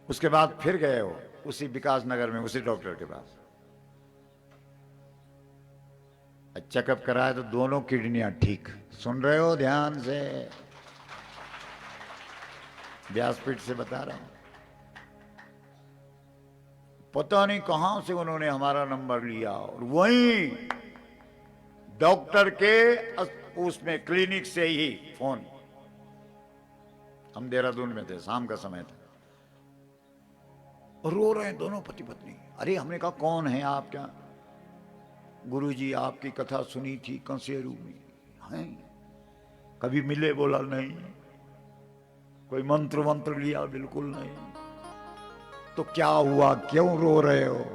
उसके बाद फिर गए हो उसी विकास नगर में उसी डॉक्टर के पास, चेकअप कराया तो दोनों किडनियां ठीक। सुन रहे हो ध्यान से, व्यासपीठ से बता रहा हूं। पता नहीं कहां से उन्होंने हमारा नंबर लिया और वहीं डॉक्टर के उसमें क्लिनिक से ही फोन। हम देहरादून में थे, शाम का समय था, रो रहे हैं दोनों पति पत्नी। अरे हमने कहा कौन है आप? क्या? गुरुजी आपकी कथा सुनी थी कंसेरू में, हैं? कभी मिले? बोला नहीं। कोई मंत्र मंत्र लिया? बिल्कुल नहीं। तो क्या हुआ, क्यों रो रहे हो?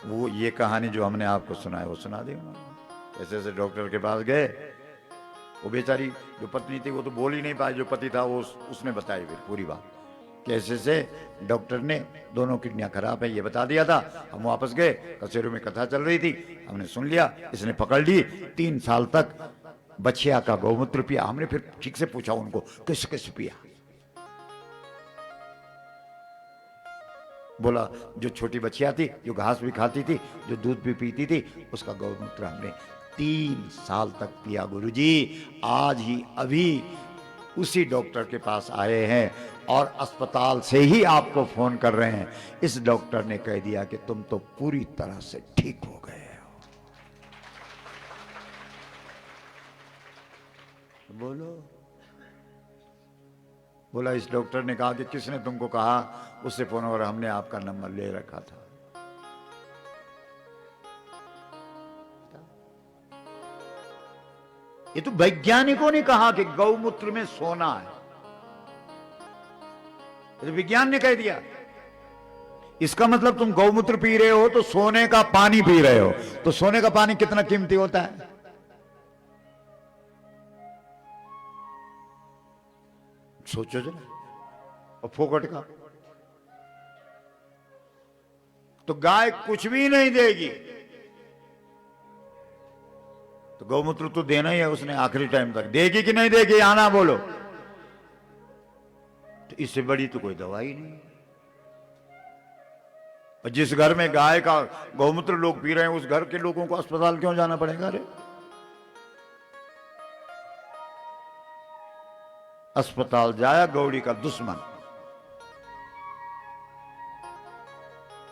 वो ये कहानी जो हमने आपको सुनाई वो सुना दी उन्होंने। ऐसे ऐसे डॉक्टर के पास गए, वो बेचारी जो पत्नी थी वो तो बोल ही नहीं पाई, जो पति था वो उसने बताई फिर पूरी बात। कैसे से डॉक्टर ने दोनों किडनियां खराब है ये बता दिया था। हम वापस गए, कचेरू में कथा चल रही थी, हमने सुन लिया, इसने पकड़ ली। 3 साल तक बछिया का गौमूत्र पिया। हमने फिर ठीक से पूछा उनको किस किस पिया। बोला जो छोटी बच्चियां थी, जो घास भी खाती थी, जो दूध भी पीती थी, उसका गौमूत्र हमने 3 साल तक पिया गुरुजी। आज ही अभी उसी डॉक्टर के पास आए हैं और अस्पताल से ही आपको फोन कर रहे हैं। इस डॉक्टर ने कह दिया कि तुम तो पूरी तरह से ठीक हो गए हो। बोलो। बोला इस डॉक्टर ने कहा कि किसने तुमको कहा? उससे फोन और हमने आपका नंबर ले रखा था। ये तो वैज्ञानिकों ने कहा कि गौमूत्र में सोना है, तो विज्ञान ने कह दिया। इसका मतलब तुम गौमूत्र पी रहे हो तो सोने का पानी पी रहे हो। तो सोने का पानी कितना कीमती होता है? सोचो जरा। और फोकट का तो गाय कुछ भी नहीं देगी, तो गौमूत्र तो देना ही है उसने आखिरी टाइम तक। देगी कि नहीं देगी? आना बोलो। तो इससे बड़ी तो कोई दवाई नहीं। और जिस घर में गाय का गौमूत्र लोग पी रहे हैं उस घर के लोगों को अस्पताल क्यों जाना पड़ेगा? रे अस्पताल जाया गौड़ी का दुश्मन।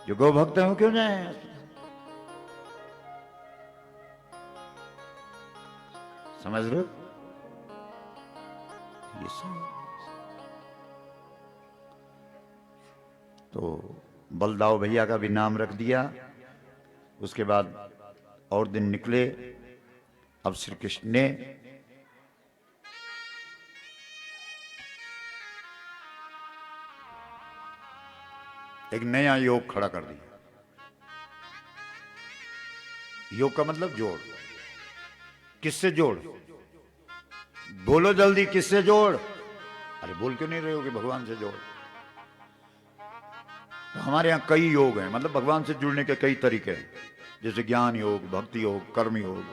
जो गौ भक्त है वो क्यों जाए? समझ रहे हो? ये सब तो बलदाव भैया का भी नाम रख दिया। उसके बाद और दिन निकले। अब श्री कृष्ण ने एक नया योग खड़ा कर दिया। योग का मतलब जोड़। किससे जोड़? बोलो जल्दी, किससे जोड़? अरे बोल क्यों नहीं रहे हो कि भगवान से जोड़? तो हमारे यहां कई योग हैं, मतलब भगवान से जुड़ने के कई तरीके हैं, जैसे ज्ञान योग, भक्ति योग, कर्म योग।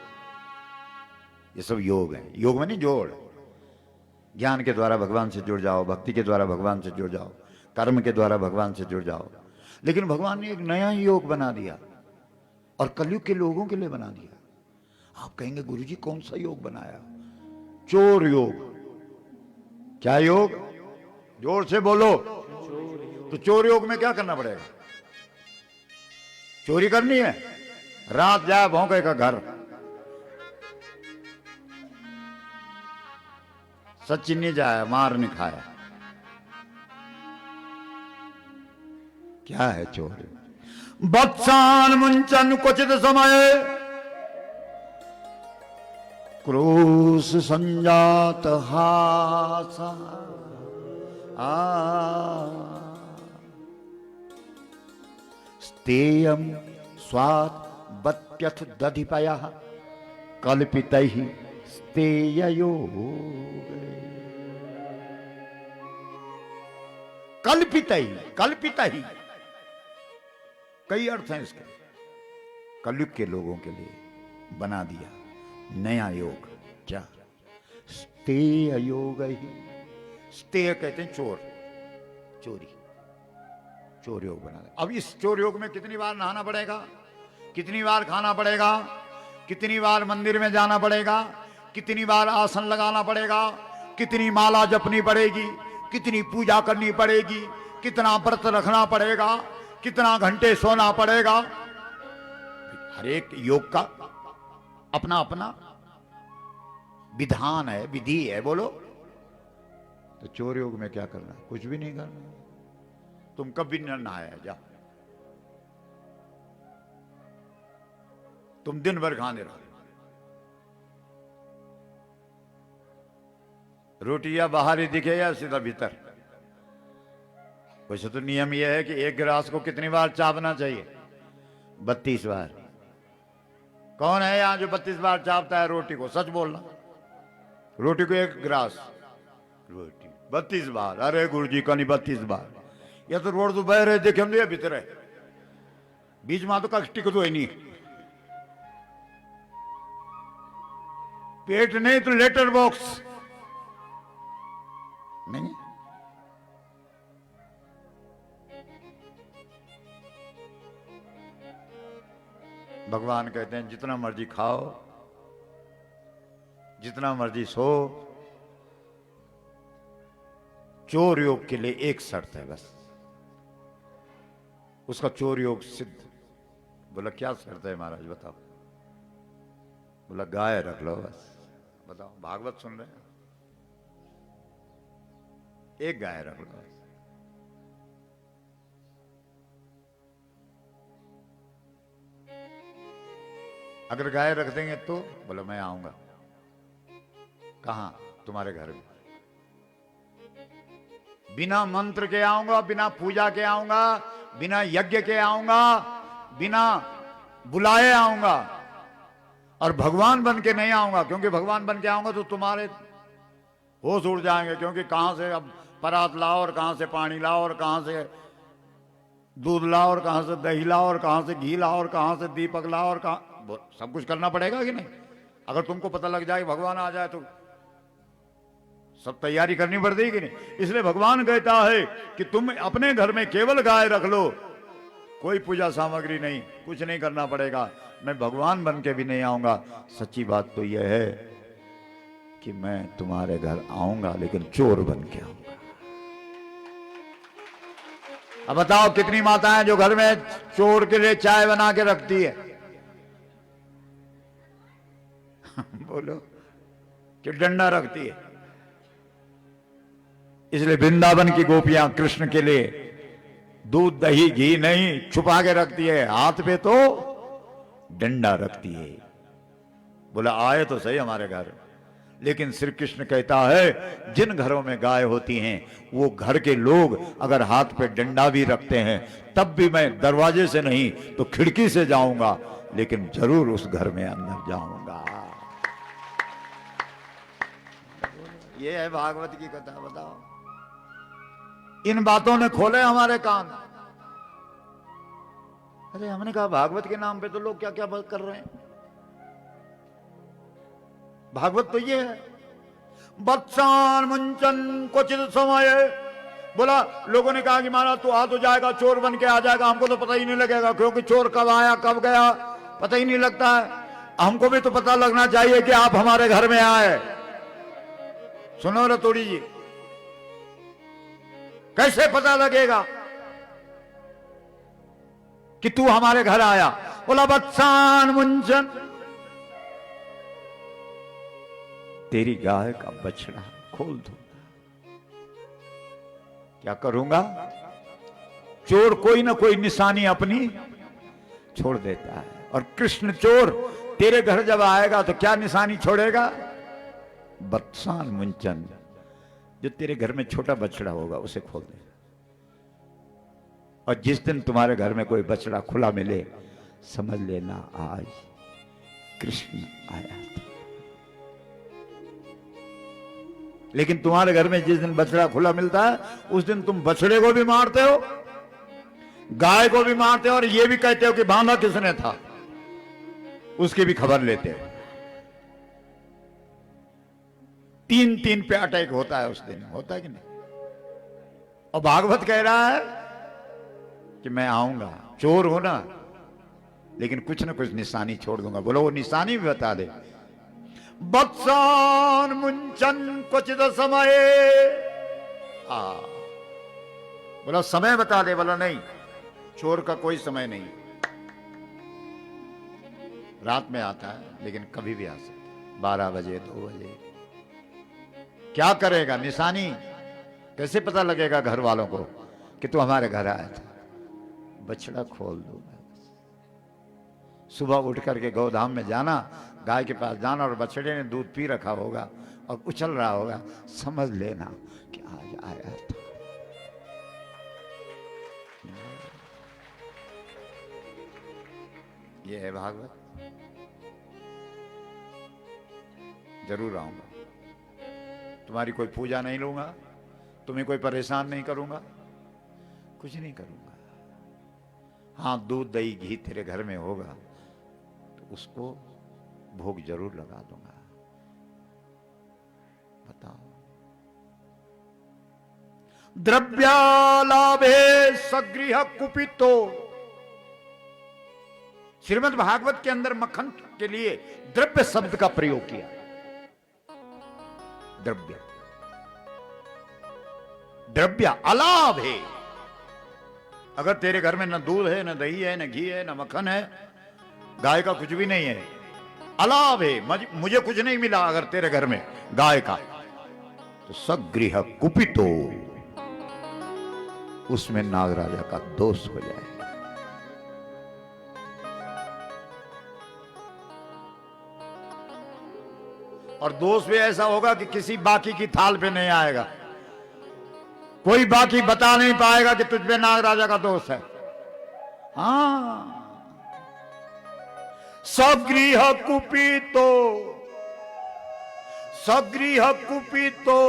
ये सब योग हैं। योग में नहीं जोड़। ज्ञान के द्वारा भगवान से जुड़ जाओ, भक्ति के द्वारा भगवान से जुड़ जाओ, कर्म के द्वारा भगवान से जुड़ जाओ। लेकिन भगवान ने एक नया योग बना दिया और कलयुग के लोगों के लिए बना दिया। आप कहेंगे गुरुजी कौन सा योग बनाया? चोर योग। क्या योग? जोर से बोलो। तो चोर योग में क्या करना पड़ेगा? चोरी करनी है, रात जाए भौंके का घर। सचिन नहीं जाया, मार नहीं खाया। क्या है चोर? बत्सान मुंचन क्वचित समय क्रोश संजात हासा। स्तेयम स्वात् बत्यथ दधिपयः कल्पितैः स्तेययोग। कल्पितैः कई अर्थ हैं इसके। कलयुग के लोगों के लिए बना दिया नया योग। क्या? स्तेय योग ही। स्तेय कहते हैं चोर, चोरी, चोर योग बना दे। अब इस चोर योग में कितनी बार नहाना पड़ेगा, कितनी बार खाना पड़ेगा, कितनी बार मंदिर में जाना पड़ेगा, कितनी बार आसन लगाना पड़ेगा, कितनी माला जपनी पड़ेगी, कितनी पूजा करनी पड़ेगी, कितना व्रत रखना पड़ेगा, कितना घंटे सोना पड़ेगा। हर एक योग का अपना अपना विधान है, विधि है। बोलो, तो चोर योग में क्या करना? कुछ भी नहीं करना। तुम कभी न नहाया जा, तुम दिन भर खाने रहो, रोटी या बाहर ही दिखे या सीधा भीतर। वैसे तो नियम यह है कि एक गिलास को कितनी बार चापना चाहिए? 32 बार। कौन है यहां जो 32 बार चापता है रोटी को? सच बोलना। रोटी को एक गिलास रोटी 32 बार। अरे गुरु जी का नहीं 32 बार। या तो रोड तो बह रहे देखे हम भीतर है, बीच में तो कष्टी को तो है नहीं। पेट नहीं तो लेटर बॉक्स नहीं। भगवान कहते हैं जितना मर्जी खाओ, जितना मर्जी सो, चोर योग के लिए एक शर्त है बस, उसका चोर योग सिद्ध। बोला क्या शर्त है महाराज बताओ? बोला गाय रख लो बस। बताओ, भागवत सुन रहे हैं? एक गाय रख लो बस। अगर गाय रख देंगे तो बोला मैं आऊंगा। कहां? तुम्हारे घर में। बिना मंत्र के आऊंगा, बिना पूजा के आऊंगा, बिना यज्ञ के आऊंगा, बिना बुलाए आऊंगा। और भगवान बन के नहीं आऊंगा, क्योंकि भगवान बन के आऊंगा तो तुम्हारे होश उड़ जाएंगे। क्योंकि कहां से अब परात लाओ, और कहां से पानी लाओ, और कहां से दूध लाओ, और कहां से दही लाओ, और कहां से घी लाओ, और कहां से दीपक लाओ, और कहां सब कुछ करना पड़ेगा कि नहीं? अगर तुमको पता लग जाए भगवान आ जाए तो सब तैयारी करनी पड़ती है कि नहीं? इसलिए भगवान कहता है कि तुम अपने घर में केवल गाय रख लो, कोई पूजा सामग्री नहीं, कुछ नहीं करना पड़ेगा। मैं भगवान बन के भी नहीं आऊंगा। सच्ची बात तो यह है कि मैं तुम्हारे घर आऊंगा, लेकिन चोर बन के आऊंगा। अब बताओ कितनी माताएं जो घर में चोर के लिए चाय बना के रखती है? बोलो, कि डंडा रखती है। इसलिए वृंदावन की गोपियां कृष्ण के लिए दूध दही घी नहीं छुपा के रखती है, हाथ पे तो डंडा रखती है। बोला आए तो सही हमारे घर। लेकिन श्री कृष्ण कहता है जिन घरों में गाय होती हैं वो घर के लोग अगर हाथ पे डंडा भी रखते हैं तब भी मैं दरवाजे से नहीं तो खिड़की से जाऊंगा, लेकिन जरूर उस घर में अंदर जाऊंगा। ये है भागवत की कथा। बताओ, इन बातों ने खोले हमारे कान। अरे हमने कहा भागवत के नाम पे तो लोग क्या क्या बात कर रहे हैं। भागवत तो ये है, बत्सान मुंचन क्वचित समय। बोला लोगों ने कहा कि महाराज तू आ तो जाएगा, चोर बन के आ जाएगा, हमको तो पता ही नहीं लगेगा, क्योंकि चोर कब आया कब गया पता ही नहीं लगता है। हमको भी तो पता लगना चाहिए कि आप हमारे घर में आए। सुनो रतोड़ी जी, कैसे पता लगेगा कि तू हमारे घर आया? बोला बत्सान मुंचन, तेरी गाय का बछड़ा खोल दूंगा। क्या करूंगा? चोर कोई ना कोई निशानी अपनी छोड़ देता है, और कृष्ण चोर तेरे घर जब आएगा तो क्या निशानी छोड़ेगा? बत्सान मुंचन, जो तेरे घर में छोटा बछड़ा होगा उसे खोल दे। और जिस दिन तुम्हारे घर में कोई बछड़ा खुला मिले समझ लेना आज कृष्ण आया था। लेकिन तुम्हारे घर में जिस दिन बछड़ा खुला मिलता है उस दिन तुम बछड़े को भी मारते हो, गाय को भी मारते हो, और ये भी कहते हो कि बांधा किसने था, उसकी भी खबर लेते हो। तीन तीन पे अटैक होता है उस दिन, होता है कि नहीं? और भागवत कह रहा है कि मैं आऊंगा, चोर हो ना, लेकिन कुछ ना कुछ निशानी छोड़ दूंगा। बोलो वो निशानी भी बता दे। बक्सान मुंचन क्वचित समय, बोला समय बता दे। बोला नहीं, चोर का कोई समय नहीं, रात में आता है लेकिन कभी भी आ सकता है, 12 बजे 2 बजे। क्या करेगा? निशानी कैसे पता लगेगा घर वालों को कि तू हमारे घर आया था? बछड़ा खोल दूंगा। सुबह उठ करके गौधाम में जाना, गाय के पास जाना, और बछड़े ने दूध पी रखा होगा और उछल रहा होगा, समझ लेना कि आज आया था। ये है भागवत। जरूर आऊंगा, तुम्हारी कोई पूजा नहीं लूंगा, तुम्हें कोई परेशान नहीं करूंगा, कुछ नहीं करूंगा। हाँ, दूध दही घी तेरे घर में होगा तो उसको भोग जरूर लगा दूंगा। बताओ। द्रव्यालाभे सगृह कुपितो। श्रीमद् भागवत के अंदर मक्खन के लिए द्रव्य शब्द का प्रयोग किया। द्रव्य, द्रव्य अलाभ है। अगर तेरे घर में न दूध है, न दही है, न घी है, न मक्खन है, गाय का कुछ भी नहीं है, अलाभ है, मुझे कुछ नहीं मिला अगर तेरे घर में गाय का, तो सगृह कुपितो, उसमें नागराजा का दोष हो जाएगा। और दोष भी ऐसा होगा कि किसी बाकी की थाल पे नहीं आएगा, कोई बाकी बता नहीं पाएगा कि तुझ पे नागराजा का दोष है। हाँ, सगृह कुपितो, सगृह कुपितो,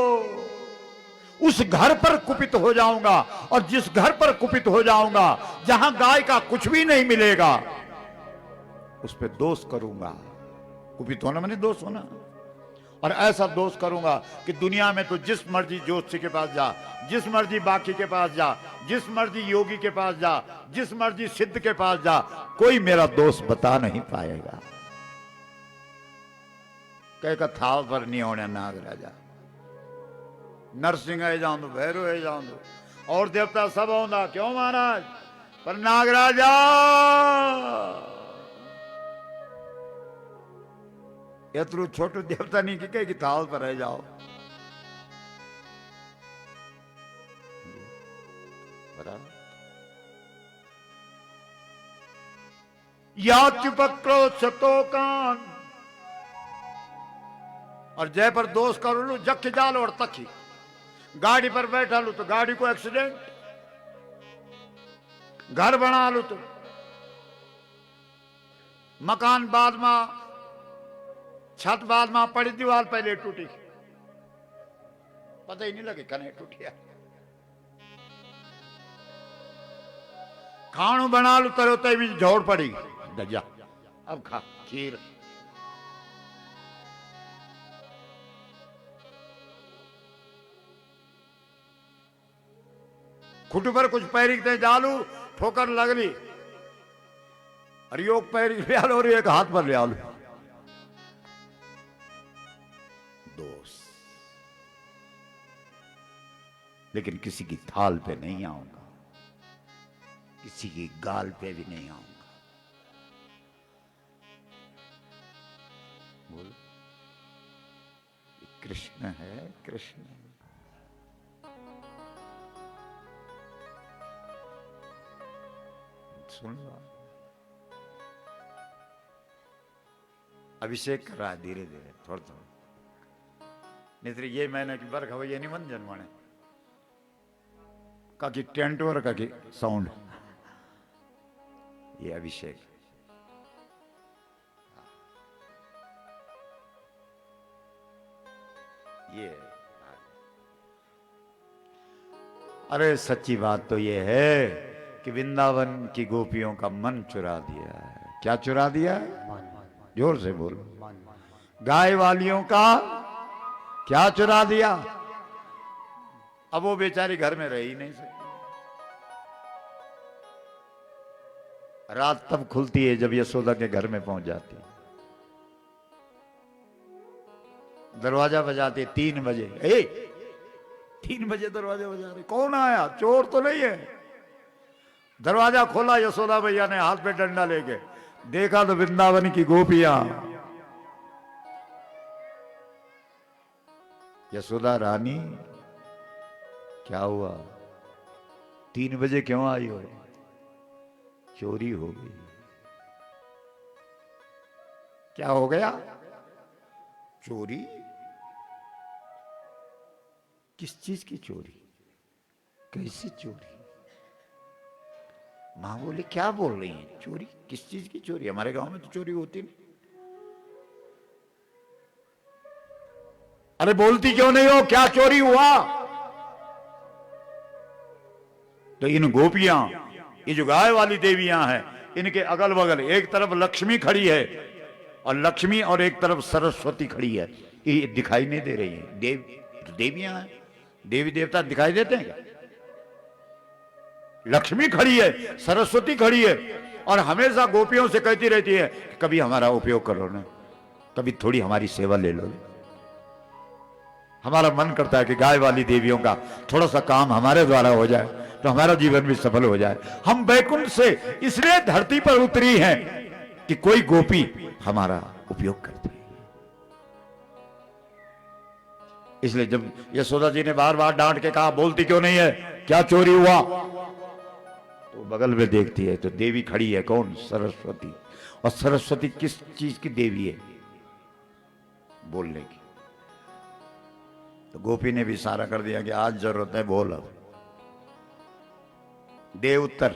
उस घर पर कुपित हो जाऊंगा। और जिस घर पर कुपित हो जाऊंगा, जहां गाय का कुछ भी नहीं मिलेगा, उस पे दोष करूंगा। कुपित होना माने दोष होना। और ऐसा दोष करूंगा कि दुनिया में तो जिस मर्जी ज्योतिषी के पास जा, जिस मर्जी बाकी के पास जा, जिस मर्जी योगी के पास जा, जिस मर्जी सिद्ध के पास जा, कोई मेरा दोष बता नहीं पाएगा। कह का था पर नहीं होने नागराजा, नरसिंह है जाऊं, भैरव है जाऊं, और देवता सब होंदा, क्यों महाराज? पर नागराजा एतरू छोटू देवता नहीं कि कहीं की थाल पर रह जाओ। बराबर। या चुपक्रो सतोकान, और जय पर दोष कर लू, जख जाल और तखी, गाड़ी पर बैठा लू तो गाड़ी को एक्सीडेंट, घर बना लू तो मकान बाद में, छत बाद में पड़ी, दीवार पहले टूटी, पता ही नहीं लगे कने टूटिया। खाणू बना लू तरो ते भी जोड़ पड़ी, दजा अब खा खीर। खुट पर कुछ पैरी ते जालू, ठोकर लगली, और योग पैरी ले आलो और एक हाथ पर ले आलू। दोष। लेकिन किसी की थाल पे नहीं आऊंगा, किसी की गाल पे भी नहीं आऊंगा। बोल, कृष्ण है, कृष्ण है। सुन लो, अभिषेक कर रहा है धीरे धीरे, थोड़ा थोड़ा। नहीं तो ये मैंने की बरख ये नहीं मन जनवाने का कि टेंट और का कि साउंड, ये अभिषेक। ये अरे सच्ची बात तो ये है कि वृंदावन की गोपियों का मन चुरा दिया है। क्या चुरा दिया? जोर से बोलो। गाय वालियों का क्या चुरा दिया? अब वो बेचारी घर में रह ही नहीं सकती। रात तब खुलती है जब यशोदा के घर में पहुंच जाती है। दरवाजा बजाते 3 बजे। 3 बजे दरवाजा बजा रहे, कौन आया? चोर तो नहीं है। दरवाजा खोला, यशोदा भैया ने हाथ पे डंडा लेके देखा तो वृंदावन की गोपियां। यशोदा रानी क्या हुआ? 3 बजे क्यों आई हो? चोरी हो गई। क्या हो गया? चोरी? किस चीज की चोरी? कैसी चोरी? मां बोली क्या बोल रही हैं? चोरी? किस चीज की चोरी? हमारे गांव में तो चोरी होती नहीं। अरे बोलती क्यों नहीं हो? क्या चोरी हुआ? तो इन गोपियां, ये जो गाय वाली देवियां हैं, इनके अगल बगल एक तरफ लक्ष्मी खड़ी है और लक्ष्मी, और एक तरफ सरस्वती खड़ी है। ये दिखाई नहीं दे रही है। देवियां हैं, देवी देवता दिखाई देते हैं क्या? लक्ष्मी खड़ी है, सरस्वती खड़ी है, और हमेशा गोपियों से कहती रहती है कभी हमारा उपयोग करो ना, कभी थोड़ी हमारी सेवा ले लो। हमारा मन करता है कि गाय वाली देवियों का थोड़ा सा काम हमारे द्वारा हो जाए तो हमारा जीवन भी सफल हो जाए। हम बैकुंठ से इसलिए धरती पर उतरी हैं कि कोई गोपी हमारा उपयोग करती है। इसलिए जब यशोदा जी ने बार बार डांट के कहा बोलती क्यों नहीं है, क्या चोरी हुआ, तो बगल में देखती है तो देवी खड़ी है। कौन? सरस्वती। और सरस्वती किस चीज की देवी है? बोलने की। तो गोपी ने भी इशारा कर दिया कि आज जरूरत है, बोल अब दे उत्तर।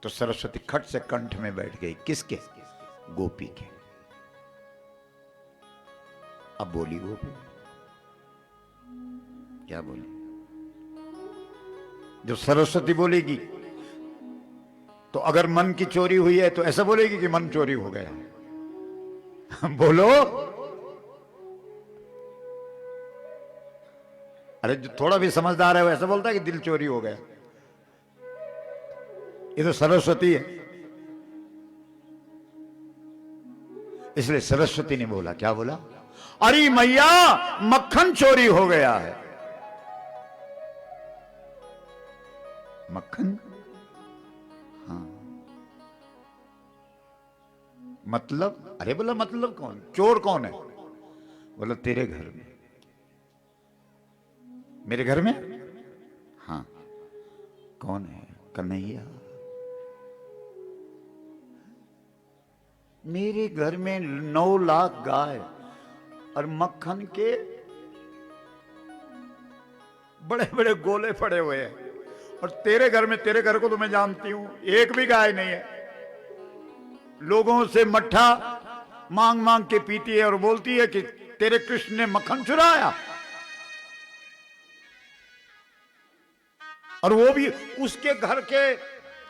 तो सरस्वती खट से कंठ में बैठ गई। किसके? गोपी के। अब बोली गोपी। क्या बोली? जब सरस्वती बोलेगी तो अगर मन की चोरी हुई है तो ऐसा बोलेगी कि मन चोरी हो गया। बोलो। अरे जो थोड़ा भी समझदार है वो ऐसा बोलता है कि दिल चोरी हो गया। ये तो सरस्वती है। इसलिए सरस्वती ने बोला। क्या बोला? अरे मैया मक्खन चोरी हो गया है। मक्खन? हाँ। मतलब? अरे बोला मतलब कौन? चोर कौन है? बोला तेरे घर में। मेरे घर में? हाँ। कौन है? कन्हैया। मेरे घर में 9 लाख गाय और मक्खन के बड़े बड़े गोले पड़े हुए हैं, और तेरे घर में, तेरे घर को तो मैं जानती हूं, एक भी गाय नहीं है। लोगों से मट्ठा मांग मांग के पीती है और बोलती है कि तेरे कृष्ण ने मक्खन चुराया, और वो भी उसके घर के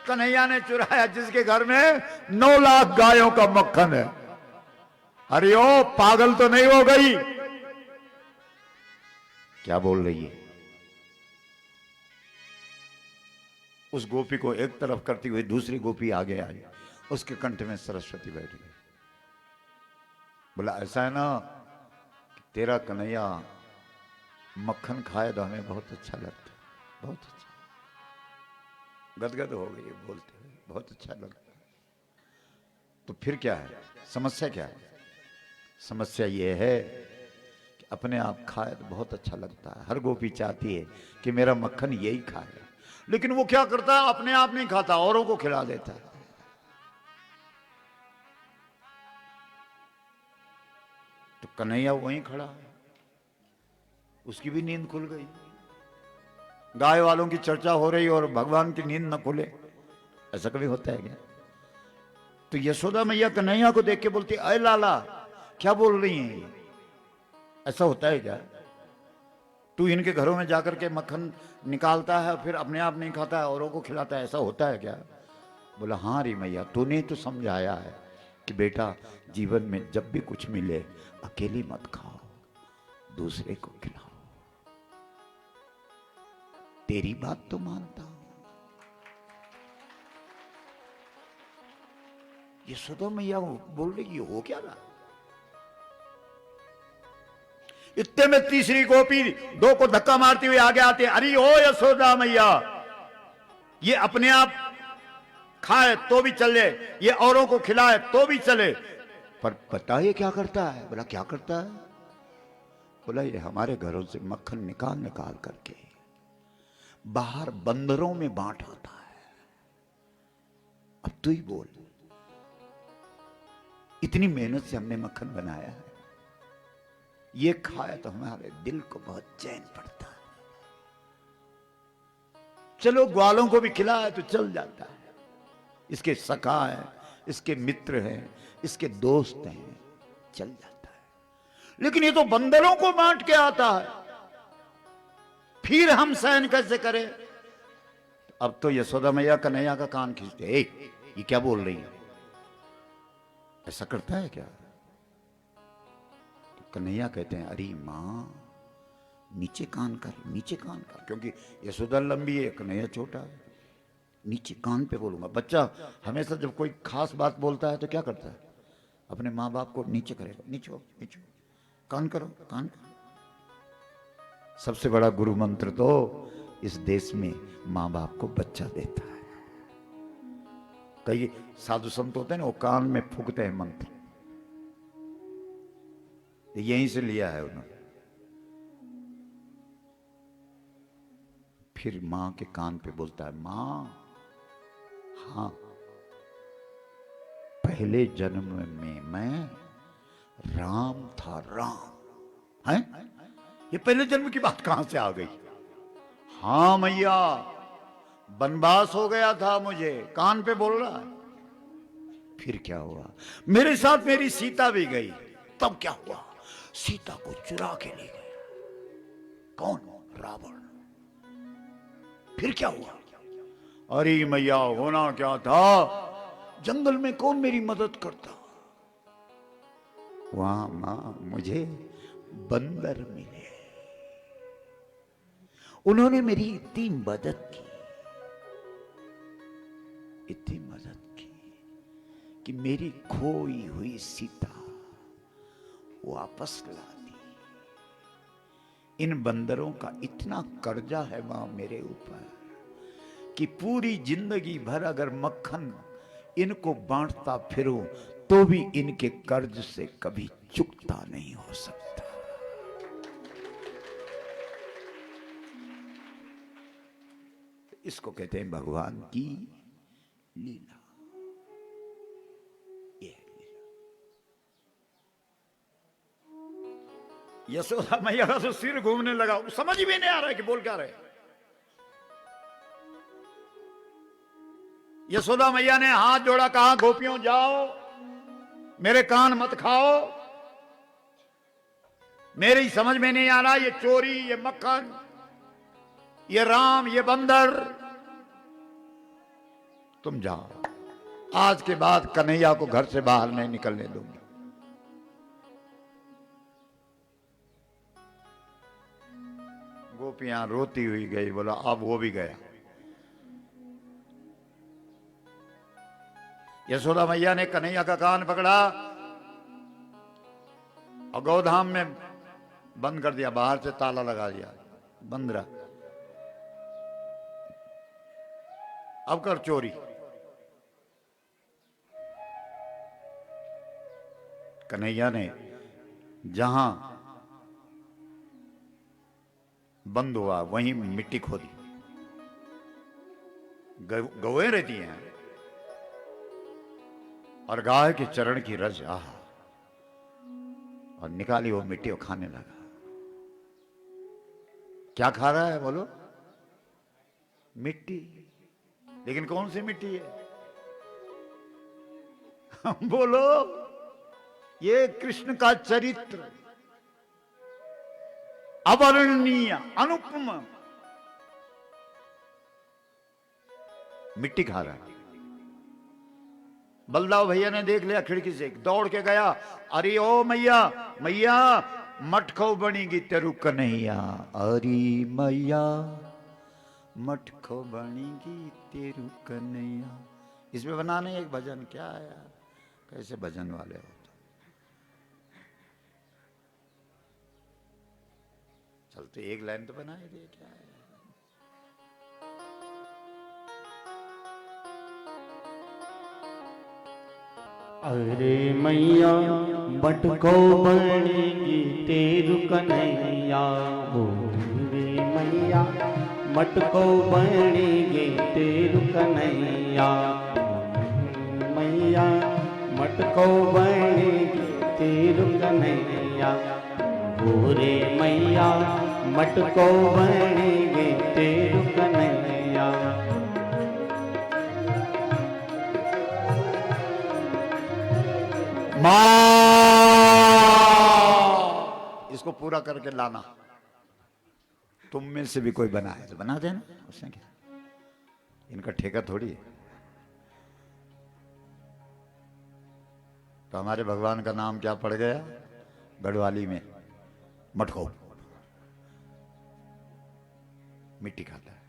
कन्हैया ने चुराया जिसके घर में 9 लाख गायों का मक्खन है। अरे ओ पागल तो नहीं हो गई? क्या बोल रही है? उस गोपी को एक तरफ करती हुई दूसरी गोपी आगे आई, उसके कंठ में सरस्वती बैठ गई। बोला ऐसा है ना कि तेरा कन्हैया मक्खन खाए तो हमें बहुत अच्छा लगता है, बहुत अच्छा। गदगद हो गई बोलते हुए, बहुत अच्छा लगता है। तो फिर क्या है समस्या? क्या है समस्या? ये है कि अपने आप खाए तो बहुत अच्छा लगता है। हर गोपी चाहती है कि मेरा मक्खन यही खाए, लेकिन वो क्या करता है? अपने आप नहीं खाता, औरों को खिला देता है। तो कन्हैया वहीं खड़ा है, उसकी भी नींद खुल गई। गाय वालों की चर्चा हो रही और भगवान की नींद न खुले, ऐसा कभी होता है क्या? तो यशोदा मैया कन्हैया को देख के बोलती, अय लाला क्या बोल रही हैं ये? ऐसा होता है क्या? तू इनके घरों में जाकर के मक्खन निकालता है फिर अपने आप नहीं खाता है, औरों को खिलाता है, ऐसा होता है क्या? बोला हाँ री मैया, तूने तो समझाया है कि बेटा जीवन में जब भी कुछ मिले अकेली मत खाओ, दूसरे को खिलाओ। तेरी बात तो मानता हूं। यशोदा मैया बोल रही हो क्या रहा? इतने में तीसरी गोपी दो को धक्का मारती हुई आगे आती है। अरे ओ यशोदा मैया, ये अपने आप खाए तो भी चले, ये औरों को खिलाए तो भी चले, पर पता ये क्या करता है? बोला क्या करता है? बोला ये हमारे घरों से मक्खन निकाल निकाल करके बाहर बंदरों में बांट आता है। अब तू ही बोल, इतनी मेहनत से हमने मक्खन बनाया है, ये खाया तो हमारे दिल को बहुत चैन पड़ता है। चलो ग्वालों को भी खिलाया तो चल जाता है, इसके सखा है, इसके मित्र हैं, इसके दोस्त हैं, चल जाता है। लेकिन ये तो बंदरों को बांट के आता है, फिर हम सहन कैसे करें? अब तो यशोदा मैया कन्हैया का कान खींचते, ये क्या बोल रही है? ऐसा करता है क्या? तो कन्हैया कहते हैं अरे मां, नीचे कान कर, नीचे कान कर, क्योंकि यशोदा लंबी है, कन्हैया छोटा है, नीचे कान पे बोलूंगा। बच्चा हमेशा जब कोई खास बात बोलता है तो क्या करता है? अपने माँ बाप को नीचे करेगा, नीचे हो, नीचे हो, कान करो, कान करो। सबसे बड़ा गुरु मंत्र तो इस देश में माँ बाप को बच्चा देता है। कई साधु संत होते हैं ना, वो कान में फूंकते हैं मंत्र, यहीं से लिया है उन्होंने। फिर मां के कान पे बोलता है, मां हाँ, पहले जन्म में मैं राम था, राम है। ये पहले जन्म की बात कहां से आ गई? हाँ मैया, वनवास हो गया था मुझे, कान पे बोल रहा है। फिर क्या हुआ? मेरे साथ मेरी सीता भी गई, तब क्या हुआ? सीता को चुरा के ले गया कौन? रावण। फिर क्या हुआ? अरे मैया, होना क्या था, जंगल में कौन मेरी मदद करता? वहां मां मुझे बंदर मिले, उन्होंने मेरी इतनी मदद की, इतनी मदद की कि मेरी खोई हुई सीता वापस ला दी। इन बंदरों का इतना कर्जा है मां मेरे ऊपर कि पूरी जिंदगी भर अगर मक्खन इनको बांटता फिरूं तो भी इनके कर्ज से कभी चुकता नहीं हो सकता। इसको कहते हैं भगवान की लीला। ये लीला। यशोदा मैया का तो सिर घूमने लगा, समझ भी नहीं आ रहा है कि बोल क्या रहे। यशोदा मैया ने हाथ जोड़ा, कहा गोपियों जाओ, मेरे कान मत खाओ, मेरी समझ में नहीं आ रहा, ये चोरी, ये मक्खन, ये राम, ये बंदर, तुम जाओ, आज के बाद कन्हैया को घर से बाहर नहीं निकलने दूंगी। गोपियां रोती हुई गई, बोला अब वो भी गया। यशोदा मैया ने कन्हैया का कान पकड़ा और गौधाम में बंद कर दिया, बाहर से ताला लगा दिया, बंद रहा। अब कर चोरी। कन्हैया ने जहां बंद हुआ वहीं मिट्टी खोदी, गौएं रहती हैं, और गाय के चरण की रज, आहा, और निकाली वो मिट्टी और खाने लगा। क्या खा रहा है बोलो? मिट्टी। लेकिन कौन सी मिट्टी है? बोलो, ये कृष्ण का चरित्र अवर्णनीय, अनुपम मिट्टी खा रहा है। बलदाव भैया ने देख लिया खिड़की से, दौड़ के गया, अरे ओ मैया, मैया मटको बनेगी तेरू कन्हैया, अरी मैया मटको बनेगी तेरू कन्हैया। इसमें बनाने एक भजन क्या है यार, कैसे भजन वाले हो। चल तो एक लाइन तो बना ही दे, क्या है। अरे मैया मटको बनेगी तेरू कन्हैया, ओ रे मैया मटको बनेगी तेरू कन्हैया, मैया मटको बनेगी तेरू कन्हैया, ओ रे मैया मटको बनेगी तेरू कन्हैया। इसको पूरा करके लाना। तुम में से भी कोई बनाए तो बना देना, उसने क्या, इनका ठेका थोड़ी है। तो हमारे भगवान का नाम क्या पड़ गया गढ़वाली में, मटको, मिट्टी खाता है।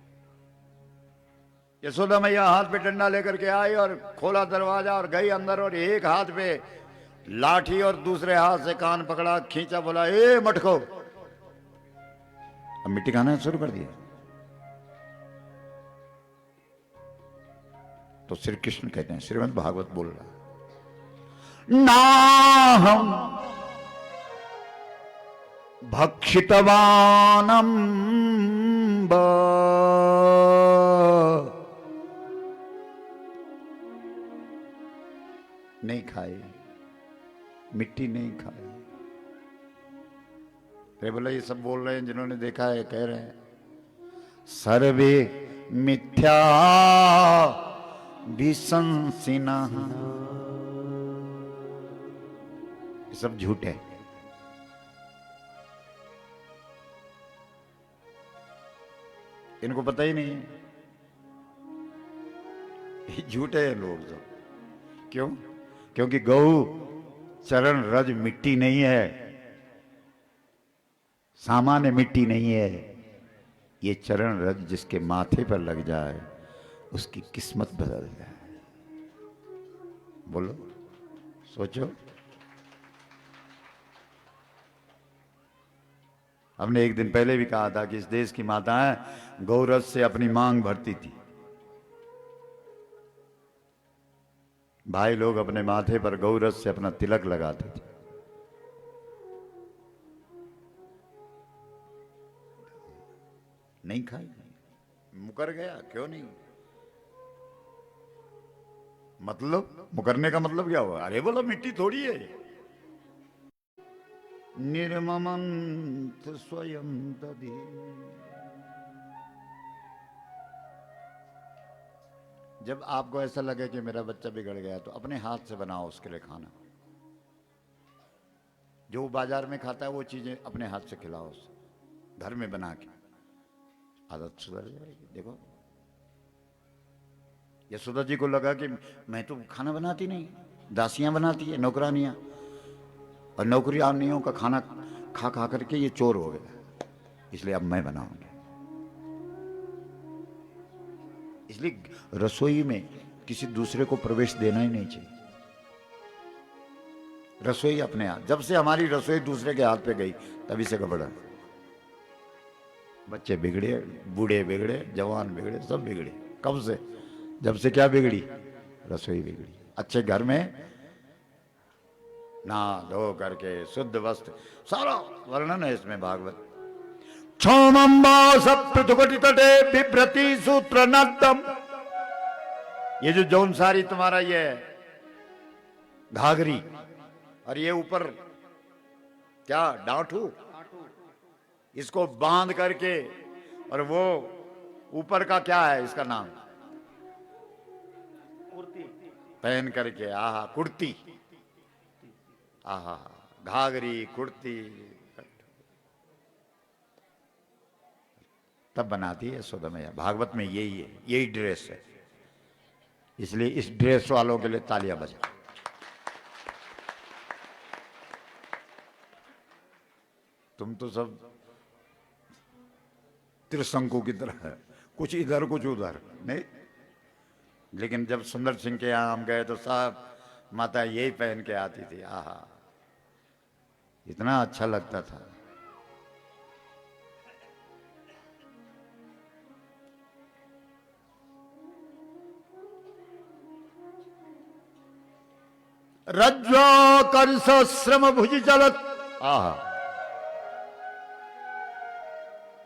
यशोदा मैया हाथ पे डंडा लेकर के आई और खोला दरवाजा और गई अंदर, और एक हाथ पे लाठी और दूसरे हाथ से कान पकड़ा, खींचा, बोला ए मटको। अब मिट्टी खाना शुरू कर दिया। तो श्री कृष्ण कहते हैं, श्रीमद् भागवत बोल रहा, नाहम भक्षितवानम नहीं खाए, मिट्टी नहीं खाए। फिर बोला ये सब बोल रहे हैं जिन्होंने देखा है, कह रहे हैं सर्वे मिथ्या विशंसिना, ये सब झूठ है। इनको पता ही नहीं है, ये झूठे हैं लोग तो। क्यों? क्योंकि गौ चरण रज मिट्टी नहीं है, सामान्य मिट्टी नहीं है। ये चरण रज जिसके माथे पर लग जाए उसकी किस्मत बदल जाए। बोलो, सोचो। हमने एक दिन पहले भी कहा था कि इस देश की माताएं गौरज से अपनी मांग भरती थी। भाई लोग अपने माथे पर गौरज से अपना तिलक लगाते थे। नहीं खाई, मुकर गया, क्यों नहीं? मतलब मुकरने का मतलब क्या हुआ? अरे बोलो मिट्टी थोड़ी है। निर्ममंत स्वयं दधि, जब आपको ऐसा लगे कि मेरा बच्चा बिगड़ गया तो अपने हाथ से बनाओ उसके लिए खाना। जो बाजार में खाता है वो चीजें अपने हाथ से खिलाओ उसे, घर में बना के, आदत सुधर जाएगी। देखो यशोदा जी को लगा कि मैं तो खाना बनाती नहीं, दासियां बनाती है, नौकरानियां, और नौकरानियों का खाना खा खा करके ये चोर हो गया, इसलिए अब मैं बनाऊंगी। इसलिए रसोई में किसी दूसरे को प्रवेश देना ही नहीं चाहिए। रसोई अपने हाथ, जब से हमारी रसोई दूसरे के हाथ पे गई तभी से गड़बड़। बच्चे बिगड़े, बूढ़े बिगड़े, जवान बिगड़े, सब बिगड़े। कब से? जब से क्या बिगड़ी? रसोई बिगड़ी। अच्छे घर में नहा धो करके शुद्ध वस्त्र, सारा वर्णन है इसमें भागवत। क्षौमंबा सपृथुकटि तटे बिभ्रति सूत्र नक्तम, ये जो जौन सारी तुम्हारा ये घाघरी और ये ऊपर क्या डांठू, इसको बांध करके, और वो ऊपर का क्या है इसका नाम, कुर्ती पहन करके, आहा कुर्ती, आहा घाघरी कुर्ती, तब बनाती है यशोदा मैया। भागवत में यही है, यही ड्रेस है। इसलिए इस ड्रेस वालों के लिए तालियां बजा। तुम तो सब त्रिशंकु की तरह है, कुछ इधर कुछ उधर नहीं। लेकिन जब सुंदर सिंह के यहाँ हम गए तो साहब माता यही पहन के आती थी, आहा इतना अच्छा लगता था। रज्वा कर श्रम भुज चलत, आहा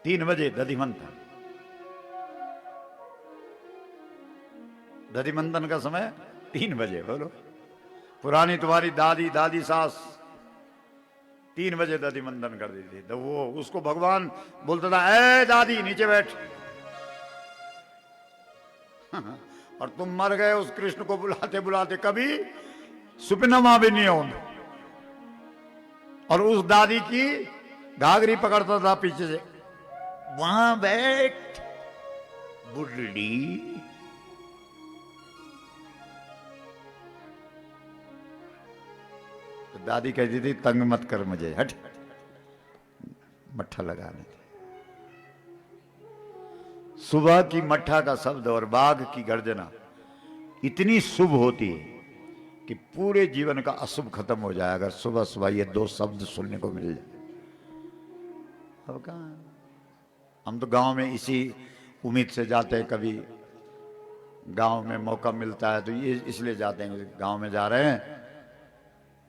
3 बजे दधिमंथन। दधिमंथन का समय 3 बजे। बोलो, पुरानी तुम्हारी दादी दादी सास 3 बजे दधिमंथन कर देती थी। तो वो उसको भगवान बोलता था, ए दादी नीचे बैठ। और तुम मर गए उस कृष्ण को बुलाते बुलाते, कभी सुपनमा भी नहीं होने। और उस दादी की घाघरी पकड़ता था पीछे से, वहां बैठ बुढ़ी। तो दादी कहती थी, तंग मत कर मुझे, हट, मट्ठा लगाने थे। सुबह की मट्ठा का शब्द और बाघ की गर्जना इतनी शुभ होती है कि पूरे जीवन का अशुभ खत्म हो जाए अगर सुबह सुबह ये 2 शब्द सुनने को मिल जाए। अब कहां, हम तो गांव में इसी उम्मीद से जाते हैं, कभी गांव में मौका मिलता है तो ये इसलिए जाते हैं, गांव में जा रहे हैं,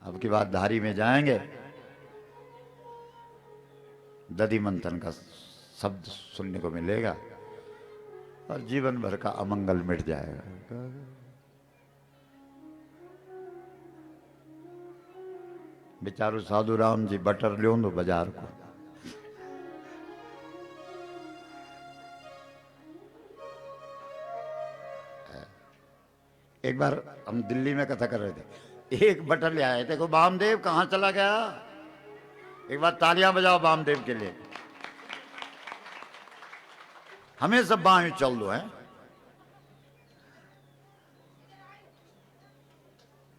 अब की बात धारी में जाएंगे, दधि मंथन का शब्द सुनने को मिलेगा और जीवन भर का अमंगल मिट जाएगा। बेचारू साधु राम जी बटर लियो दो बाजार को। एक बार हम दिल्ली में कथा कर रहे थे, एक बटर ले आए थे, को बामदेव कहां चला गया। एक बार तालियां बजाओ बामदेव के लिए। हमें सब बाएं चल दो है।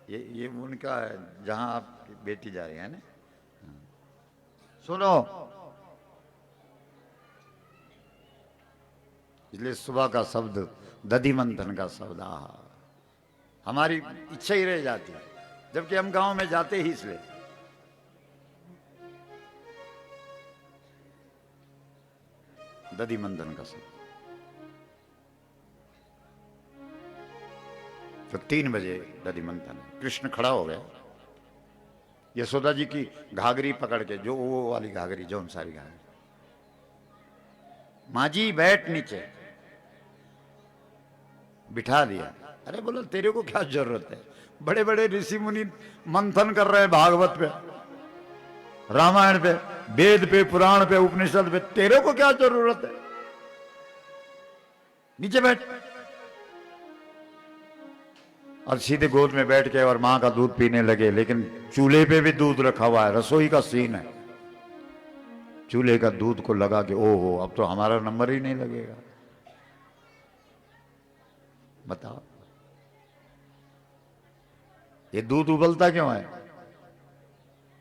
ये उनका है जहां आपकी बेटी जा रही है ना। सुनो, इसलिए सुबह का शब्द दधि मंथन का शब्द हमारी इच्छा ही रह जाती है, जबकि हम गांव में जाते ही इसलिए। दधि मंथन का शब्द तो 3 बजे दधि मंथन। कृष्ण खड़ा हो गया, यशोदा जी की घाघरी पकड़ के, जो वो वाली घाघरी, जौन सारी घाघरी, माँ जी बैठ नीचे, बिठा दिया। अरे बोलो तेरे को क्या जरूरत है, बड़े बड़े ऋषि मुनि मंथन कर रहे हैं भागवत पे, रामायण पे, वेद पे, पुराण पे, उपनिषद पे, तेरे को क्या जरूरत है, नीचे बैठ। और सीधे गोद में बैठ के और मां का दूध पीने लगे। लेकिन चूल्हे पे भी दूध रखा हुआ है, रसोई का सीन है, चूल्हे का दूध को लगा के ओहो अब तो हमारा नंबर ही नहीं लगेगा। बताओ ये दूध उबलता क्यों है।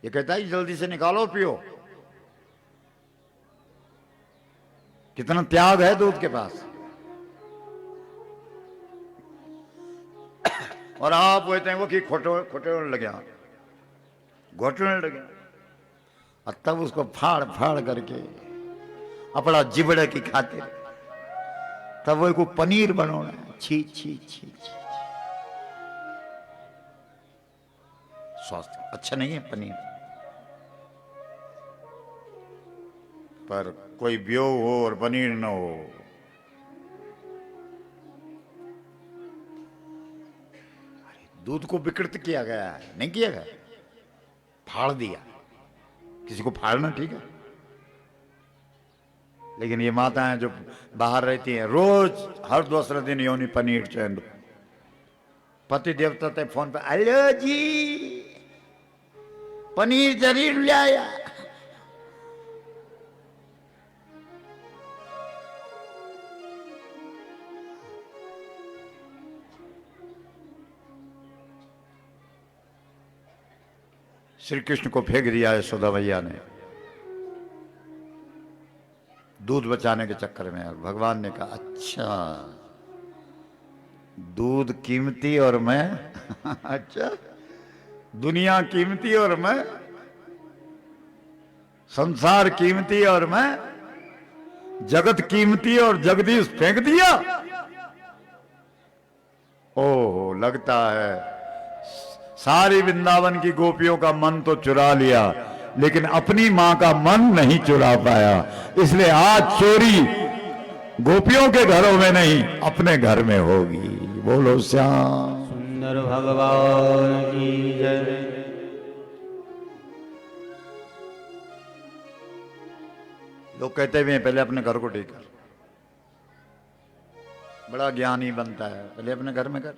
ये कहता है जल्दी से निकालो पियो। कितना त्याग है दूध के पास। और आप कहते हैं वो कि खोटे लगे, घोटने लगे, और तब उसको फाड़ फाड़ करके अपना जिबड़े की खातिर तब वो को पनीर बनाना। छी छी छी छी, स्वास्थ्य अच्छा नहीं है पनीर। पर कोई ब्यो हो और पनीर न हो, दूध को विकृत किया गया है, नहीं किया गया, फाड़ दिया। किसी को फाड़ना ठीक है, लेकिन ये माताएं जो बाहर रहती हैं रोज हर दूसरे दिन योनी पनीर चैन, पति देवता थे फोन पे, हेलो जी पनीर जरूर ले आया। श्री कृष्ण को फेंक दिया यशोदा मैया ने। दूध बचाने के चक्कर में। और भगवान ने कहा अच्छा दूध कीमती और मैं अच्छा दुनिया कीमती और मैं, संसार कीमती और मैं, जगत कीमती और जगदीश फेंक दिया। ओहो लगता है सारी वृंदावन की गोपियों का मन तो चुरा लिया, लेकिन अपनी मां का मन नहीं चुरा पाया। इसलिए आज चोरी गोपियों के घरों में नहीं अपने घर में होगी। बोलो श्याम सुंदर भगवान की जय। लोग कहते भी हैं पहले अपने घर को ठीक कर, बड़ा ज्ञानी बनता है, पहले अपने घर में कर।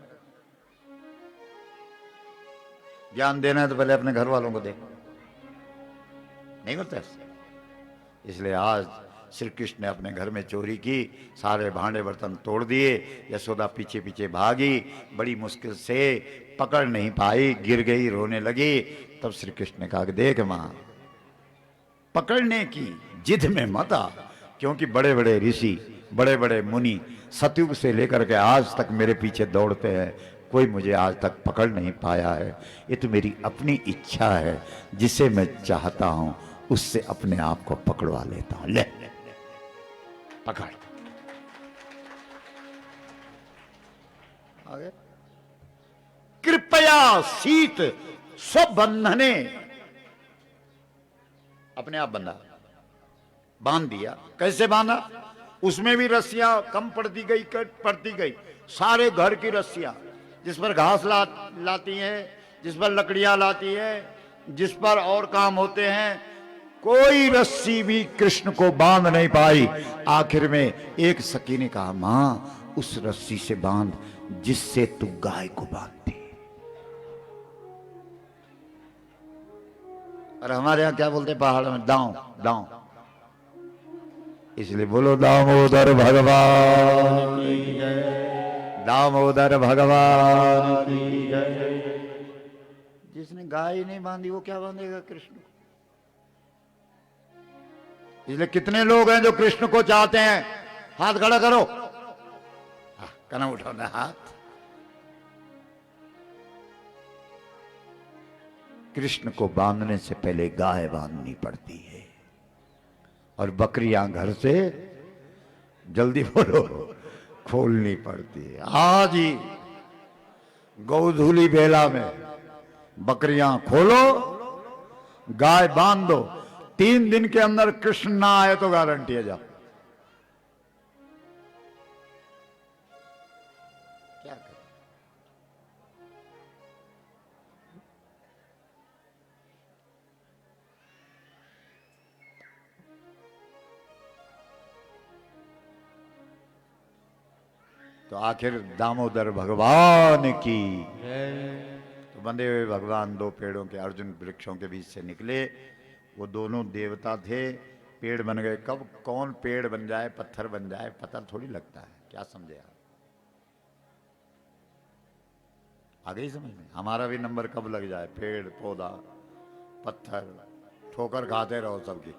ज्ञान देना है तो पहले अपने घर वालों को दे, नहीं होता ऐसे। इसलिए आज श्री कृष्ण ने अपने घर में चोरी की, सारे भांडे बर्तन तोड़ दिए। यशोदा पीछे पीछे भागी, बड़ी मुश्किल से पकड़ नहीं पाई, गिर गई, रोने लगी। तब श्री कृष्ण ने कहा कि देख मां, पकड़ने की जिद में मत आ, क्योंकि बड़े बड़े ऋषि, बड़े बड़े मुनि सतयुग से लेकर के आज तक मेरे पीछे दौड़ते हैं, कोई मुझे आज तक पकड़ नहीं पाया है। ये तो मेरी अपनी इच्छा है, जिसे मैं चाहता हूं उससे अपने आप को पकड़वा लेता हूं। ले पकड़। आगे कृपया शीत स्वबंधने, अपने आप बंधा, बांध दिया। कैसे बांधा? उसमें भी रस्सियां कम पड़ती गई, पड़ती गई। सारे घर की रस्सियां, जिस पर घास लाती है, जिस पर लकड़ियां लाती है, जिस पर और काम होते हैं, कोई रस्सी भी कृष्ण को बांध नहीं पाई। आखिर में एक सखी ने कहा मां उस रस्सी से बांध जिससे तू गाय को बांधती। और हमारे यहां क्या बोलते पहाड़ में? दांव दांव। इसलिए बोलो दामोदर भगवान की जय, दामोदर भगवान की जय। जिसने गाय नहीं बांधी वो क्या बांधेगा कृष्ण को? इसलिए कितने लोग हैं जो कृष्ण को चाहते हैं? हाथ खड़ा करो, कदम उठाना हाथ। कृष्ण को बांधने से पहले गाय बांधनी पड़ती है, और बकरियां घर से जल्दी बोलो खोलनी पड़ती है। आज ही गौधूली बेला में बकरियां खोलो, गाय बांध दो। 3 दिन के अंदर कृष्ण ना आए तो गारंटी है। जाओ क्या करें? तो आखिर दामोदर भगवान की। तो बंधे हुए भगवान 2 पेड़ों के, अर्जुन वृक्षों के बीच से निकले। वो दोनों देवता थे, पेड़ बन गए। कब कौन पेड़ बन जाए, पत्थर बन जाए, पता थोड़ी लगता है। क्या समझे आप? आ गई समझ में? हमारा भी नंबर कब लग जाए, पेड़ पौधा पत्थर ठोकर खाते रहो सबकी,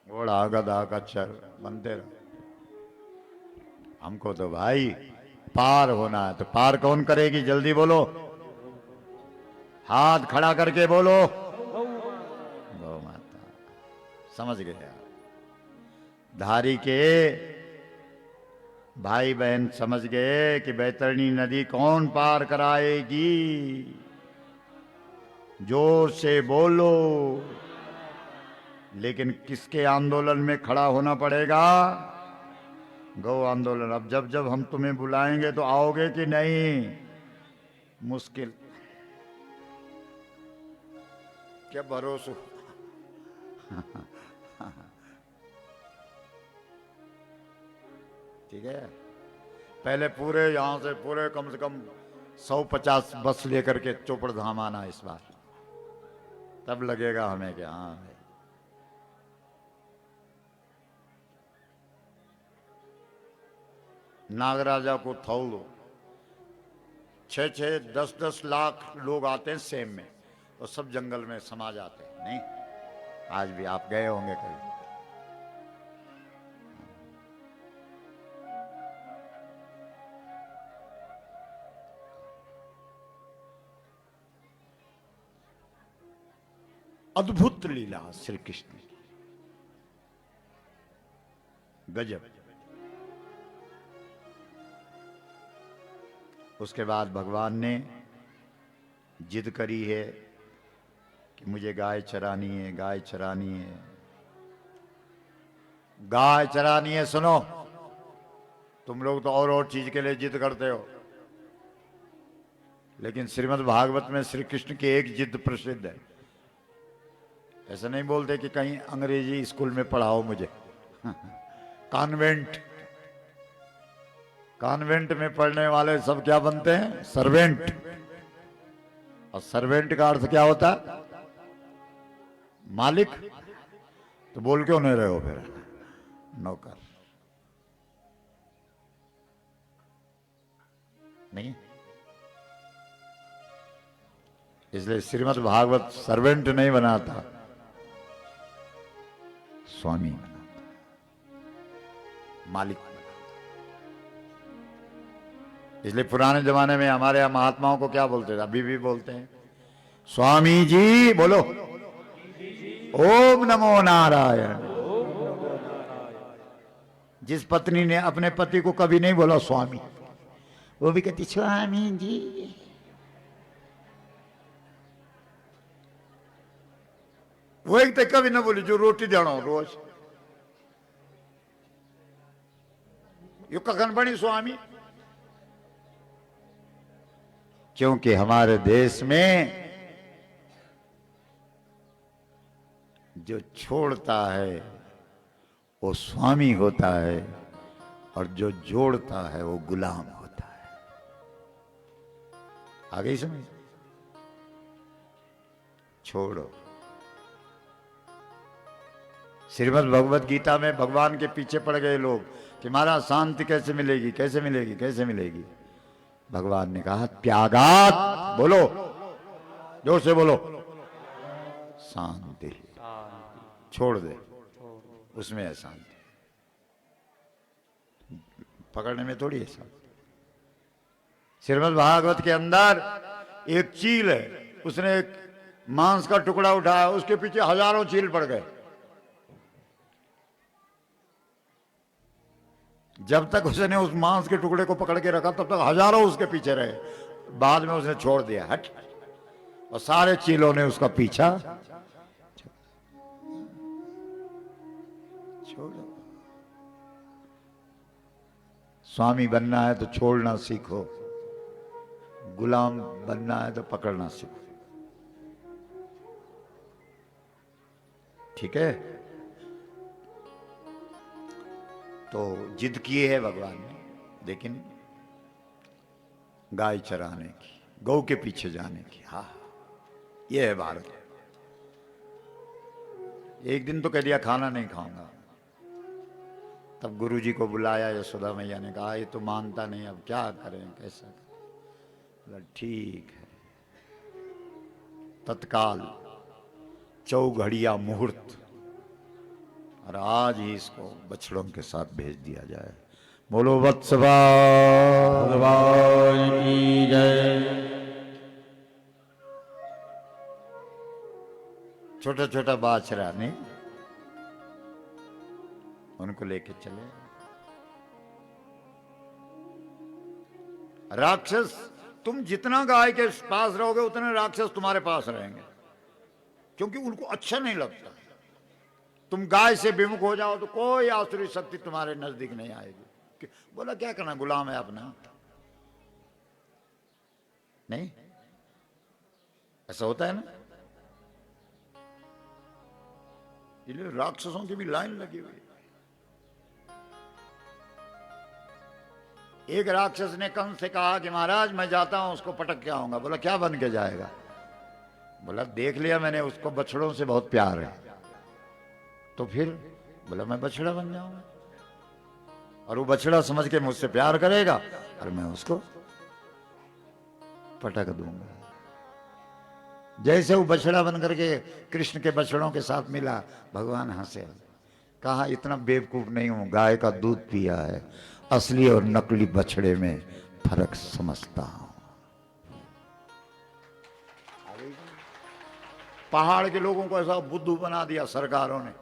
घोड़ा गधा कच्छर बनते रहो। हमको तो भाई पार होना है। तो पार कौन करेगी? जल्दी बोलो, हाथ खड़ा करके बोलो गौ माता। समझ गए आप? धारी के भाई बहन समझ गए कि बैतरणी नदी कौन पार कराएगी? जोर से बोलो। लेकिन किसके आंदोलन में खड़ा होना पड़ेगा? गौ आंदोलन। अब जब जब हम तुम्हें बुलाएंगे तो आओगे कि नहीं? मुश्किल। क्या भरोसा? ठीक है, पहले पूरे यहां से पूरे कम से कम 150 बस लेकर के चोपड़ धाम आना इस बार, तब लगेगा हमें कि हाँ भाई। नागराजा को थौल 6-6, 10-10 लाख लोग आते हैं सेम में, और सब जंगल में समा जाते हैं। नहीं, आज भी आप गए होंगे कहीं। अद्भुत लीला श्री कृष्ण की, गजब। उसके बाद भगवान ने जिद करी है कि मुझे गाय चरानी है, गाय चरानी है, गाय चरानी है। सुनो, तुम लोग तो और चीज के लिए जिद करते हो, लेकिन श्रीमद् भागवत में श्री कृष्ण की एक जिद प्रसिद्ध है। ऐसा नहीं बोलते कि कहीं अंग्रेजी स्कूल में पढ़ाओ मुझे। कॉन्वेंट, कॉन्वेंट में पढ़ने वाले सब क्या बनते हैं? सर्वेंट। और सर्वेंट का अर्थ क्या होता है? मालिक। तो बोल क्यों नहीं रहे हो फिर? नौकर नहीं। इसलिए श्रीमद् भागवत सर्वेंट नहीं बनाता, स्वामी बनाता, मालिक बनाता। इसलिए पुराने जमाने में हमारे यहाँ महात्माओं को क्या बोलते थे, अभी भी बोलते हैं, स्वामी जी बोलो, ओम नमो नारायण। जिस पत्नी ने अपने पति को कभी नहीं बोला स्वामी, वो भी कहती स्वामी जी। वो एक तक कभी ना बोली जो रोटी देना रोज, यो कखन बनी स्वामी। क्योंकि हमारे देश में जो छोड़ता है वो स्वामी होता है, और जो जोड़ता है वो गुलाम होता है। आ गई समझ? छोड़ो। श्रीमद् भगवत गीता में भगवान के पीछे पड़ गए लोग कि महाराज शांति कैसे मिलेगी, कैसे मिलेगी, कैसे मिलेगी। भगवान ने कहा त्यागात, बोलो जोर से बोलो, शांति। छोड़ दे, उसमें है शांति। पकड़ने में थोड़ी है शांति। श्रीमद् भागवत के अंदर एक चील है, उसने एक मांस का टुकड़ा उठाया, उसके पीछे हजारों चील पड़ गए। जब तक उसने उस मांस के टुकड़े को पकड़ के रखा तब तक हजारों उसके पीछे रहे। बाद में उसने छोड़ दिया, हट, और सारे चीलों ने उसका पीछा छोड़ो। स्वामी बनना है तो छोड़ना सीखो, गुलाम बनना है तो पकड़ना सीखो। ठीक है? तो जिद किए है भगवान ने, लेकिन गाय चराने की, गौ के पीछे जाने की। हाँ, ये है भारत। एक दिन तो कह दिया खाना नहीं खाऊंगा, तब गुरुजी को बुलाया, यशोदा मैया ने कहा ये तो मानता नहीं, अब क्या करें, कैसा करें। ठीक है। तत्काल चौघड़िया मुहूर्त, और आज ही इसको बछड़ों के साथ भेज दिया जाए। बोलो भगवान की जय। छोटा छोटा बाछड़ा ने उनको लेके चले। राक्षस, तुम जितना गाय के पास रहोगे उतने राक्षस तुम्हारे पास रहेंगे, क्योंकि उनको अच्छा नहीं लगता। तुम गाय से विमुख हो जाओ तो कोई आसुरी शक्ति तुम्हारे नजदीक नहीं आएगी। बोला क्या करना, गुलाम है अपना। नहीं ऐसा होता है ना? इसलिए राक्षसों की भी लाइन लगी हुई। एक राक्षस ने कंस से कहा कि महाराज मैं जाता हूं, उसको पटक के आऊंगा। बोला क्या बन के जाएगा? बोला देख लिया मैंने, उसको बछड़ों से बहुत प्यार है। तो फिर बोला मैं बछड़ा बन जाऊंगा, और वो बछड़ा समझ के मुझसे प्यार करेगा, और मैं उसको पटक दूंगा। जैसे वो बछड़ा बन करके कृष्ण के बछड़ों के साथ मिला, भगवान हंसे, कहा इतना बेवकूफ नहीं हूं, गाय का दूध पिया है, असली और नकली बछड़े में फर्क समझता हूं। पहाड़ के लोगों को ऐसा बुद्धू बना दिया सरकारों ने।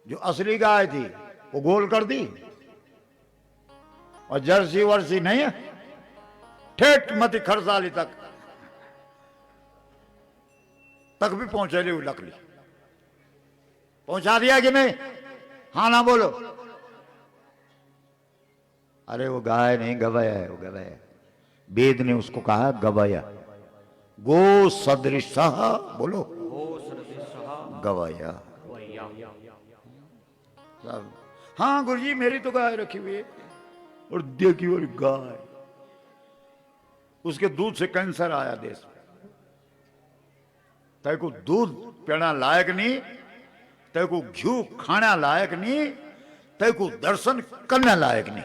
जो असली गाय थी वो गोल कर दी, और जर्सी वर्सी नहीं है, ठेठ मती खरसाली तक भी पहुंचे हुई लकड़ी पहुंचा दिया कि नहीं? हाँ ना बोलो। अरे वो गाय नहीं, गवया है, वो गवया है। वेद ने उसको कहा गवया, गो सदृश, बोलो गवया। हाँ गुरुजी मेरी तो गाय रखी हुई है, और देखी हुई गाय, उसके दूध से कैंसर आया देश में। तेरे को दूध पीना लायक नहीं, तेरे को घी खाना लायक नहीं, तेरे को दर्शन करना लायक नहीं।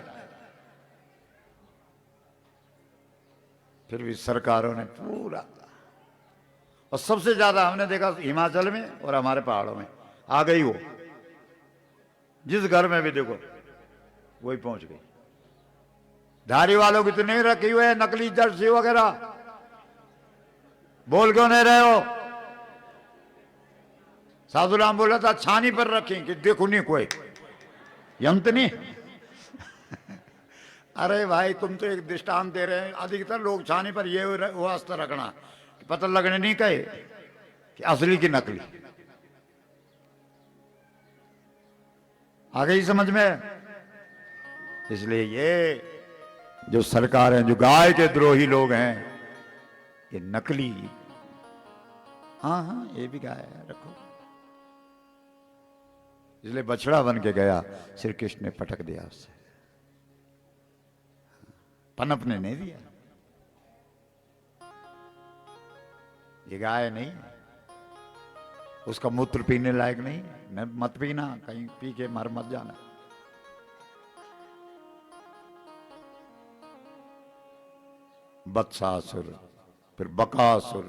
फिर भी सरकारों ने पूरा, और सबसे ज्यादा हमने देखा हिमाचल में और हमारे पहाड़ों में आ गई वो। जिस घर में भी देखो वही पहुंच गई। धारी वालों की तो नहीं रखी हुई है नकली जर्सी वगैरह। बोल क्यों नहीं रहे हो? साधुराम बोला था छानी पर रखें कि देखो नहीं कोई यंत्र नहीं। अरे भाई तुम तो एक दृष्टांत दे रहे हैं। अधिकतर लोग छानी पर ये वास्ता रखना पता लगने नहीं कहे कि असली की नकली। आ गई समझ में? इसलिए ये जो सरकार है, जो गाय के द्रोही लोग हैं, ये नकली। हाँ हाँ ये भी गाय है, रखो। इसलिए बछड़ा बन के गया, श्री कृष्ण ने पटक दिया उससे, पनपने नहीं दिया। ये गाय नहीं, उसका मूत्र पीने लायक नहीं, न मत पीना, कहीं पी के मर मत जाना। बत्सासुर, फिर बकासुर,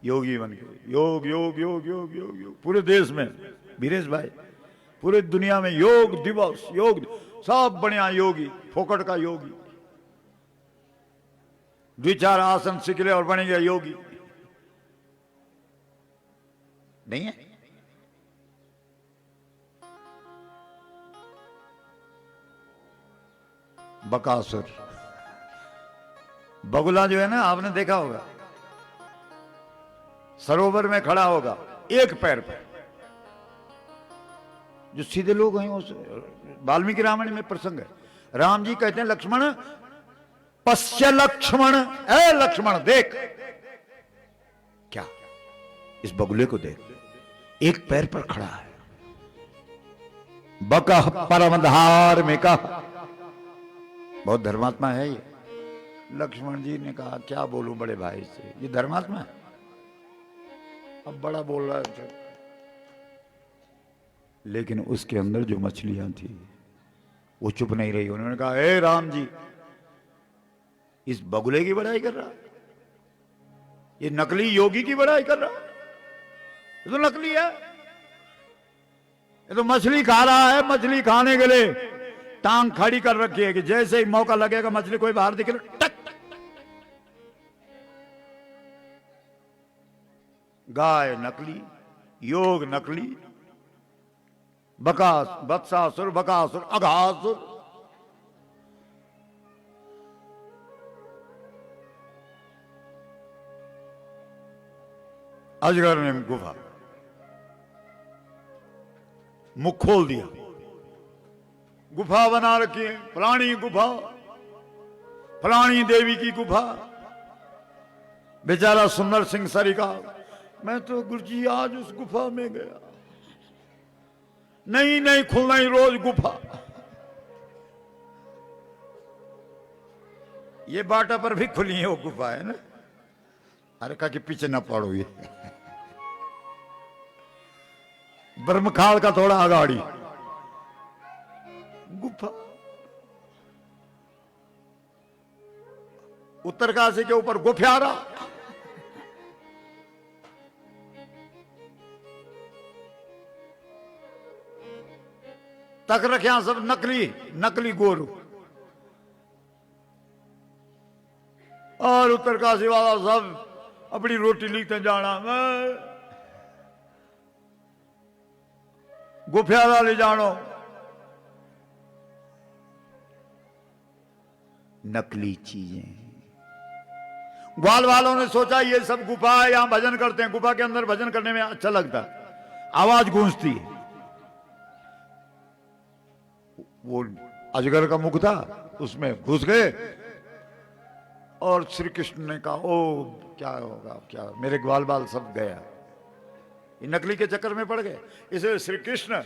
योगी बन गए। योग योग योग योग योग योग पूरे देश में, वीरेश भाई, पूरे दुनिया में योग दिवस, योग सब बढ़िया योगी, फोकट का योगी। द्विचार आसन सीख ले और बन गया योगी। नहीं है? बकासुर, बगुला जो है ना, आपने देखा होगा, सरोवर में खड़ा होगा एक पैर पर। जो सीधे लोग हैं, उस वाल्मीकि रामायण में प्रसंग है, राम जी कहते हैं लक्ष्मण, पश्य लक्ष्मण, ए लक्ष्मण देख। क्या? इस बगुले को देख, एक पैर पर खड़ा है। बकह परम धार्मिक, बहुत धर्मात्मा है ये। लक्ष्मण जी ने कहा क्या बोलूं बड़े भाई से, ये धर्मात्मा है। अब बड़ा बोल रहा है, लेकिन उसके अंदर जो मछलियां थी वो चुप नहीं रही। उन्होंने कहा हे राम जी, इस बगुले की बड़ाई कर रहा, ये नकली योगी की बड़ाई कर रहा, ये तो नकली है, ये तो मछली खा रहा है। मछली खाने के लिए टांग खड़ी कर रखी है कि जैसे ही मौका लगेगा मछली कोई बाहर दिखे टक। गाय नकली, योग नकली, बकास बत्सासुर, बकासुर, अघासुर। अजगर ने गुफा मुख खोल दिया, गुफा बना रखी है, फलानी गुफा, फलानी देवी की गुफा। बेचारा सुंदर सिंह सरी का, मैं तो गुरुजी आज उस गुफा में गया, नहीं नहीं खुलना ही रोज गुफा। ये बाटा पर भी खुली है वो गुफा, है ना। अरे का के पीछे ना पड़ो, ये ब्रह्मखाल का थोड़ा आगाड़ी गुफा। उत्तरकाशी के ऊपर गुफियारा, तक रखे सब नकली, नकली गोरू। और उत्तरकाशी वाला सब अपनी रोटी लिखते जाना, मैं गुफियारा ले जानो, नकली चीजें। ग्वाल वालों ने सोचा ये सब गुफा है, यहां भजन करते हैं, गुफा के अंदर भजन करने में अच्छा लगता, आवाज गूंजती है। वो अजगर का मुख था, उसमें घुस गए और श्री कृष्ण ने कहा, ओ क्या होगा, क्या मेरे ग्वाल बाल सब गया, ये नकली के चक्कर में पड़ गए। इसलिए श्री कृष्ण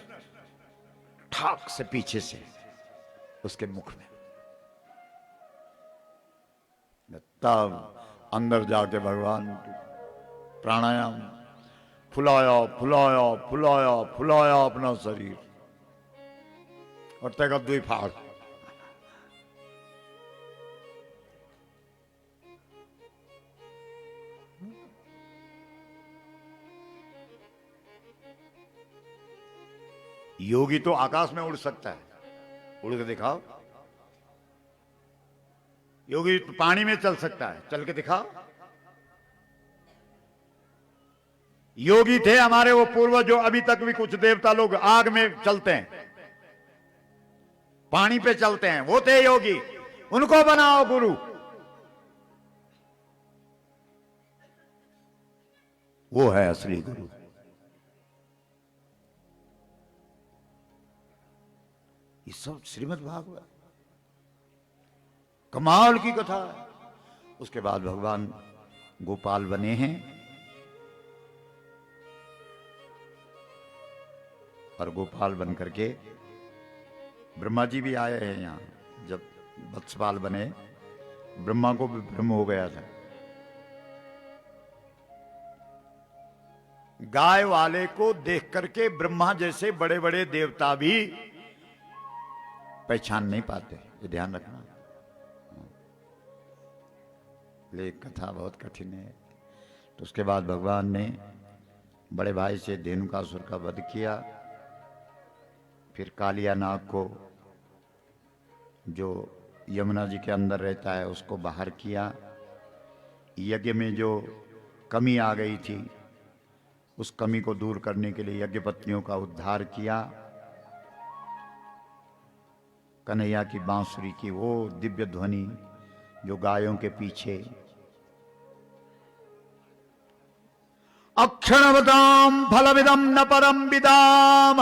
ठाक से पीछे से उसके मुख में, तब अंदर जाके भगवान प्राणायाम फुलाया फुलाया फुलाया फुलाया अपना शरीर और तक अब फाड़। योगी तो आकाश में उड़ सकता है, उड़ के दिखाओ। योगी तो पानी में चल सकता है, चल के दिखाओ। योगी थे हमारे वो पूर्वज, जो अभी तक भी कुछ देवता लोग आग में चलते हैं, पानी पे चलते हैं, वो थे योगी। उनको बनाओ गुरु। वो है असली गुरु। ये सब श्रीमद् भागवत कमाल की कथा है। उसके बाद भगवान गोपाल बने हैं और गोपाल बन करके ब्रह्मा जी भी आए हैं यहां। जब वत्सपाल बने, ब्रह्मा को भी भ्रम हो गया था। गाय वाले को देख करके ब्रह्मा जैसे बड़े बड़े देवता भी पहचान नहीं पाते, ये ध्यान रखना। लेकिन कथा बहुत कठिन है। तो उसके बाद भगवान ने बड़े भाई से धेनुकासुर का वध किया, फिर कालिया नाग को जो यमुना जी के अंदर रहता है उसको बाहर किया। यज्ञ में जो कमी आ गई थी उस कमी को दूर करने के लिए यज्ञ पत्नियों का उद्धार किया। कन्हैया की बांसुरी की वो दिव्य ध्वनि जो गायों के पीछे, अक्षणवताम फलविदम न परम विदाम।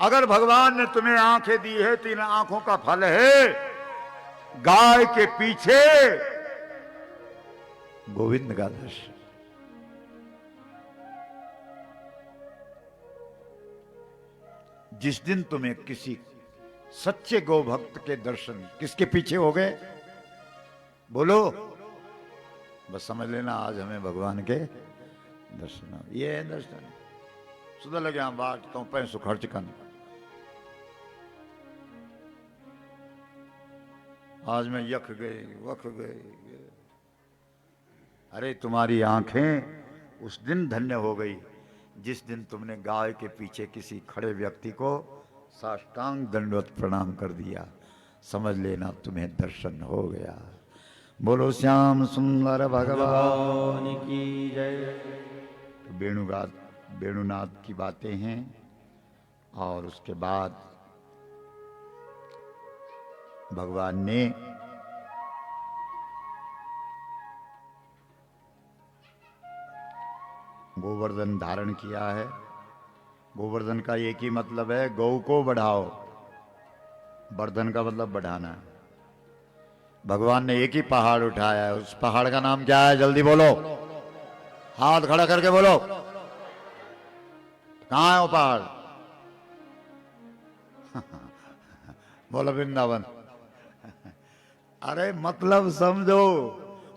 अगर भगवान ने तुम्हें आंखें दी है तो इन आंखों का फल है गाय के पीछे गोविंद का दर्शन। जिस दिन तुम्हें किसी सच्चे गौ भक्त के दर्शन किसके पीछे हो गए, बोलो, बस समझ लेना आज हमें भगवान के दर्शन। ये है दर्शन। सुधा लगे हम बाट तो पैसों खर्च कर। आज मैं यख गए वख गए। अरे तुम्हारी आंखें उस दिन धन्य हो गई जिस दिन तुमने गाय के पीछे किसी खड़े व्यक्ति को साष्टांग दंडवत प्रणाम कर दिया। समझ लेना तुम्हें दर्शन हो गया। बोलो श्याम सुंदर भगवान की जय। तो वेणुनाथ की बातें हैं। और उसके बाद भगवान ने गोवर्धन धारण किया है। गोवर्धन का एक ही मतलब है, गौ को बढ़ाओ। वर्धन का मतलब बढ़ाना है। भगवान ने एक ही पहाड़ उठाया है। उस पहाड़ का नाम क्या है, जल्दी बोलो, हाथ खड़ा करके बोलो। कहां है वो पहाड़? बोलो वृंदावन। अरे मतलब समझो,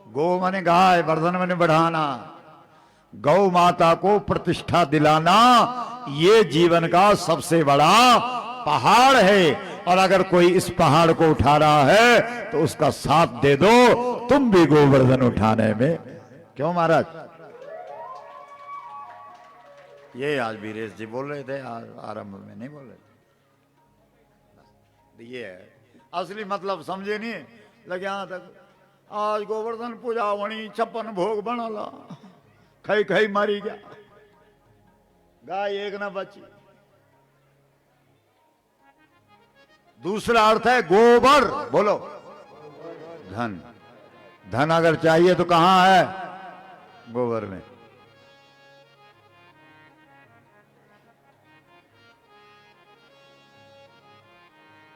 गौ माने गाय, वर्धन माने बढ़ाना, गौ माता को प्रतिष्ठा दिलाना, ये जीवन का सबसे बड़ा पहाड़ है। और अगर कोई इस पहाड़ को उठा रहा है तो उसका साथ दे दो, तुम भी गोवर्धन उठाने में। क्यों महाराज? ये आज वीरेश जी बोल रहे थे, आरंभ में नहीं बोल रहे थे। ये है असली मतलब, समझे नहीं लगे यहां तक। आज गोवर्धन पूजा वणी 56 भोग बनला, खाई खाई मारी गया, गाय एक ना बची। दूसरा अर्थ है गोबर, बोलो धन। धन अगर चाहिए तो कहां है? गोबर में।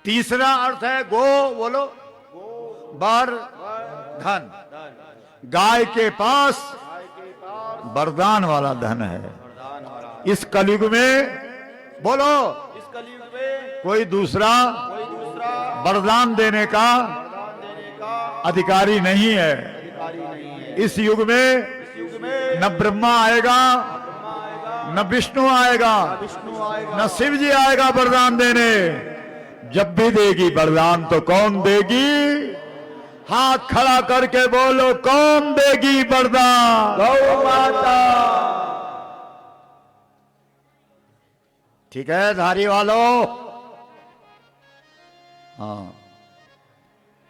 तीसरा अर्थ है गो, बोलो बर धन। गाय के पास वरदान वाला धन है। इस कलयुग में बोलो, इस कलयुग में कोई दूसरा वरदान देने का अधिकारी नहीं है। इस युग में न ब्रह्मा आएगा, न विष्णु आएगा, न शिव जी आएगा वरदान देने। जब भी देगी वरदान तो कौन देगी? हाथ खड़ा करके बोलो, कौन देगी वरदान? गौ माता। ठीक है धारी वालों? हाँ,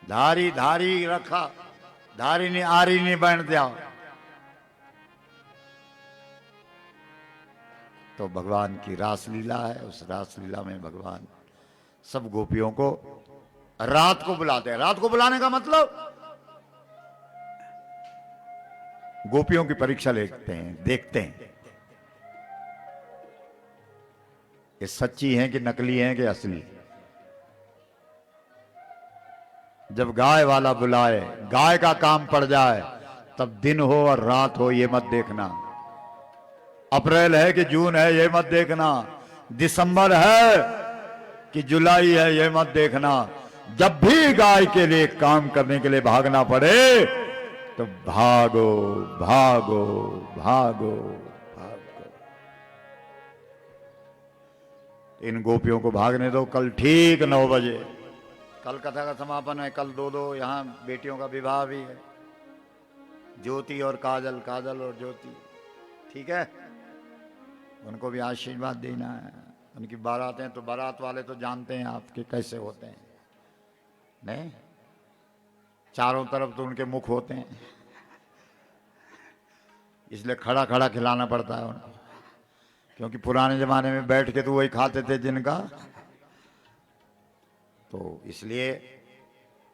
धारी धारी रखा, धारी नहीं आरी नहीं बन दिया तो भगवान की रासलीला है। उस रासलीला में भगवान सब गोपियों को रात को बुलाते हैं। रात को बुलाने का मतलब गोपियों की परीक्षा लेते हैं, देखते हैं ये सच्ची हैं कि नकली हैं कि असली। जब गाय वाला बुलाए, गाय का काम पड़ जाए, तब दिन हो और रात हो ये मत देखना। अप्रैल है कि जून है ये मत देखना। दिसंबर है कि जुलाई है ये मत देखना। जब भी गाय के लिए काम करने के लिए भागना पड़े तो भागो भागो भागो भागो। इन गोपियों को भागने दो। कल ठीक 9 बजे कल कथा का समापन है। कल 2 यहाँ बेटियों का विवाह भी है, ज्योति और काजल, काजल और ज्योति। ठीक है, उनको भी आशीर्वाद देना है। उनकी बारात है तो बारात वाले तो जानते हैं आपके कैसे होते हैं, नहीं? चारों तरफ तो उनके मुख होते हैं, इसलिए खड़ा खड़ा खिलाना पड़ता है उनको, क्योंकि पुराने जमाने में बैठ के तो वही खाते थे जिनका। तो इसलिए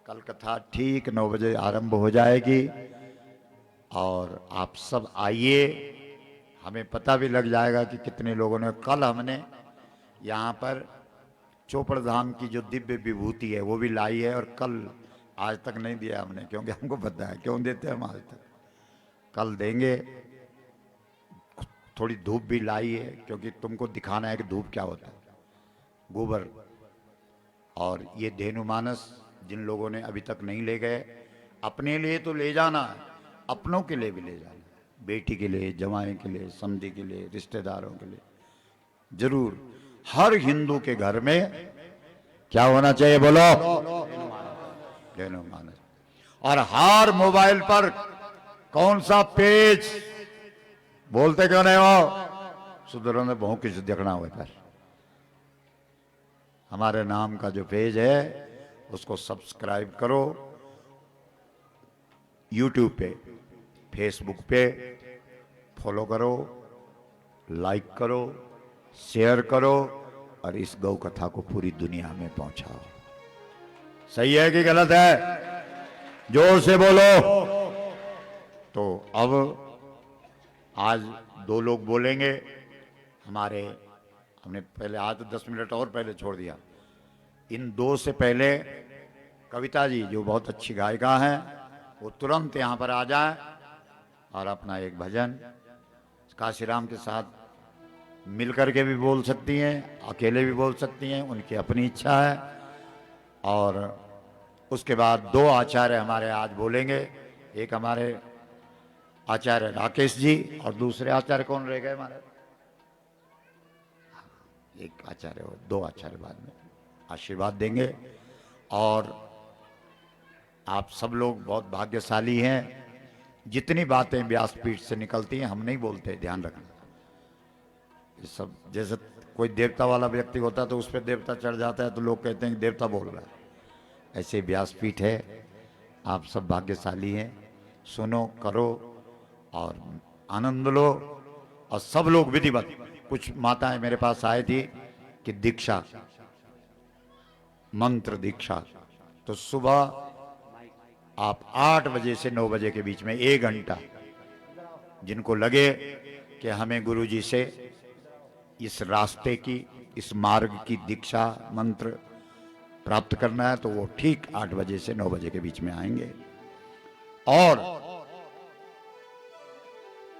कल कथा ठीक 9 बजे आरंभ हो जाएगी और आप सब आइए। हमें पता भी लग जाएगा कि कितने लोगों ने। कल हमने यहाँ पर चोपड़ धाम की जो दिव्य विभूति है वो भी लाई है, और कल आज तक नहीं दिया हमने, क्योंकि हमको पता है क्यों देते हैं हम आज तक। कल देंगे। थोड़ी धूप भी लाई है क्योंकि तुमको दिखाना है कि धूप क्या होता है। गोबर और ये धेनुमानस जिन लोगों ने अभी तक नहीं ले गए, अपने लिए तो ले जाना है, अपनों के लिए भी ले जाना है। बेटी के लिए, जवाई के लिए, समधी के लिए, रिश्तेदारों के लिए। जरूर हर हिंदू के घर में क्या होना चाहिए बोलो? धेनुमानस। और हर मोबाइल पर कौन सा पेज? बोलते क्यों नहीं हो? सुधरो ने बहुत कुछ देखना हुआ पर हमारे नाम का जो पेज है उसको सब्सक्राइब करो। यूट्यूब पे, फेसबुक पे फॉलो करो, लाइक करो, शेयर करो और इस गौ कथा को पूरी दुनिया में पहुंचाओ। सही है कि गलत है? जोर से बोलो। तो अब आज 2 लोग बोलेंगे हमारे। हमने पहले आज तो 10 मिनट और पहले छोड़ दिया। इन 2 से पहले कविता जी जो बहुत अच्छी गायिका हैं वो तुरंत यहाँ पर आ जाए और अपना एक भजन काशीराम के साथ मिल करके भी बोल सकती हैं, अकेले भी बोल सकती हैं, उनकी अपनी इच्छा है। और उसके बाद 2 आचार्य हमारे आज बोलेंगे। एक हमारे आचार्य राकेश जी और दूसरे आचार्य कौन रह गए हमारे? एक आचार्य और 2 आचार्य बाद में आशीर्वाद देंगे। और आप सब लोग बहुत भाग्यशाली हैं। जितनी बातें व्यासपीठ से निकलती हैं हम नहीं बोलते, ध्यान रखना। ये सब जैसे कोई देवता वाला व्यक्ति होता है तो उस पर देवता चढ़ जाता है तो लोग कहते हैं कि देवता बोल रहा है। ऐसे व्यासपीठ है आप सब भाग्यशाली हैं। सुनो, करो और आनंद लो। और सब लोग विधिवत, कुछ माताएं मेरे पास आई थी कि दीक्षा, मंत्र दीक्षा, तो सुबह आप 8 बजे से 9 बजे के बीच में 1 घंटा, जिनको लगे कि हमें गुरुजी से इस रास्ते की, इस मार्ग की दीक्षा मंत्र प्राप्त करना है, तो वो ठीक 8 बजे से 9 बजे के बीच में आएंगे। और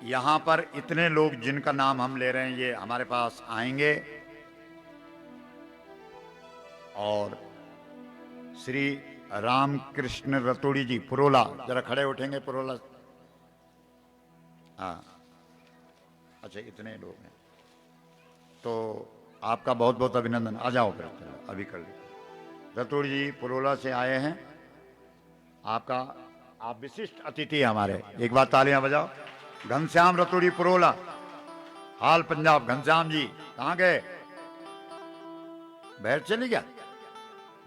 यहां पर इतने लोग जिनका नाम हम ले रहे हैं, ये हमारे पास आएंगे। और श्री रामकृष्ण रतोड़ी जी पुरोला, जरा खड़े उठेंगे पुरोला। हाँ, अच्छा, इतने लोग हैं तो आपका बहुत बहुत अभिनंदन। आ जाओ फिर, अभी कर लीजिए। रतोड़ी जी पुरोला से आए हैं। आप विशिष्ट अतिथि हैं हमारे, एक बार तालियां बजाओ। घनश्याम रतोड़ी पुरोला, हाल पंजाब। घनश्याम जी कहाँ गए? बैठ चली क्या?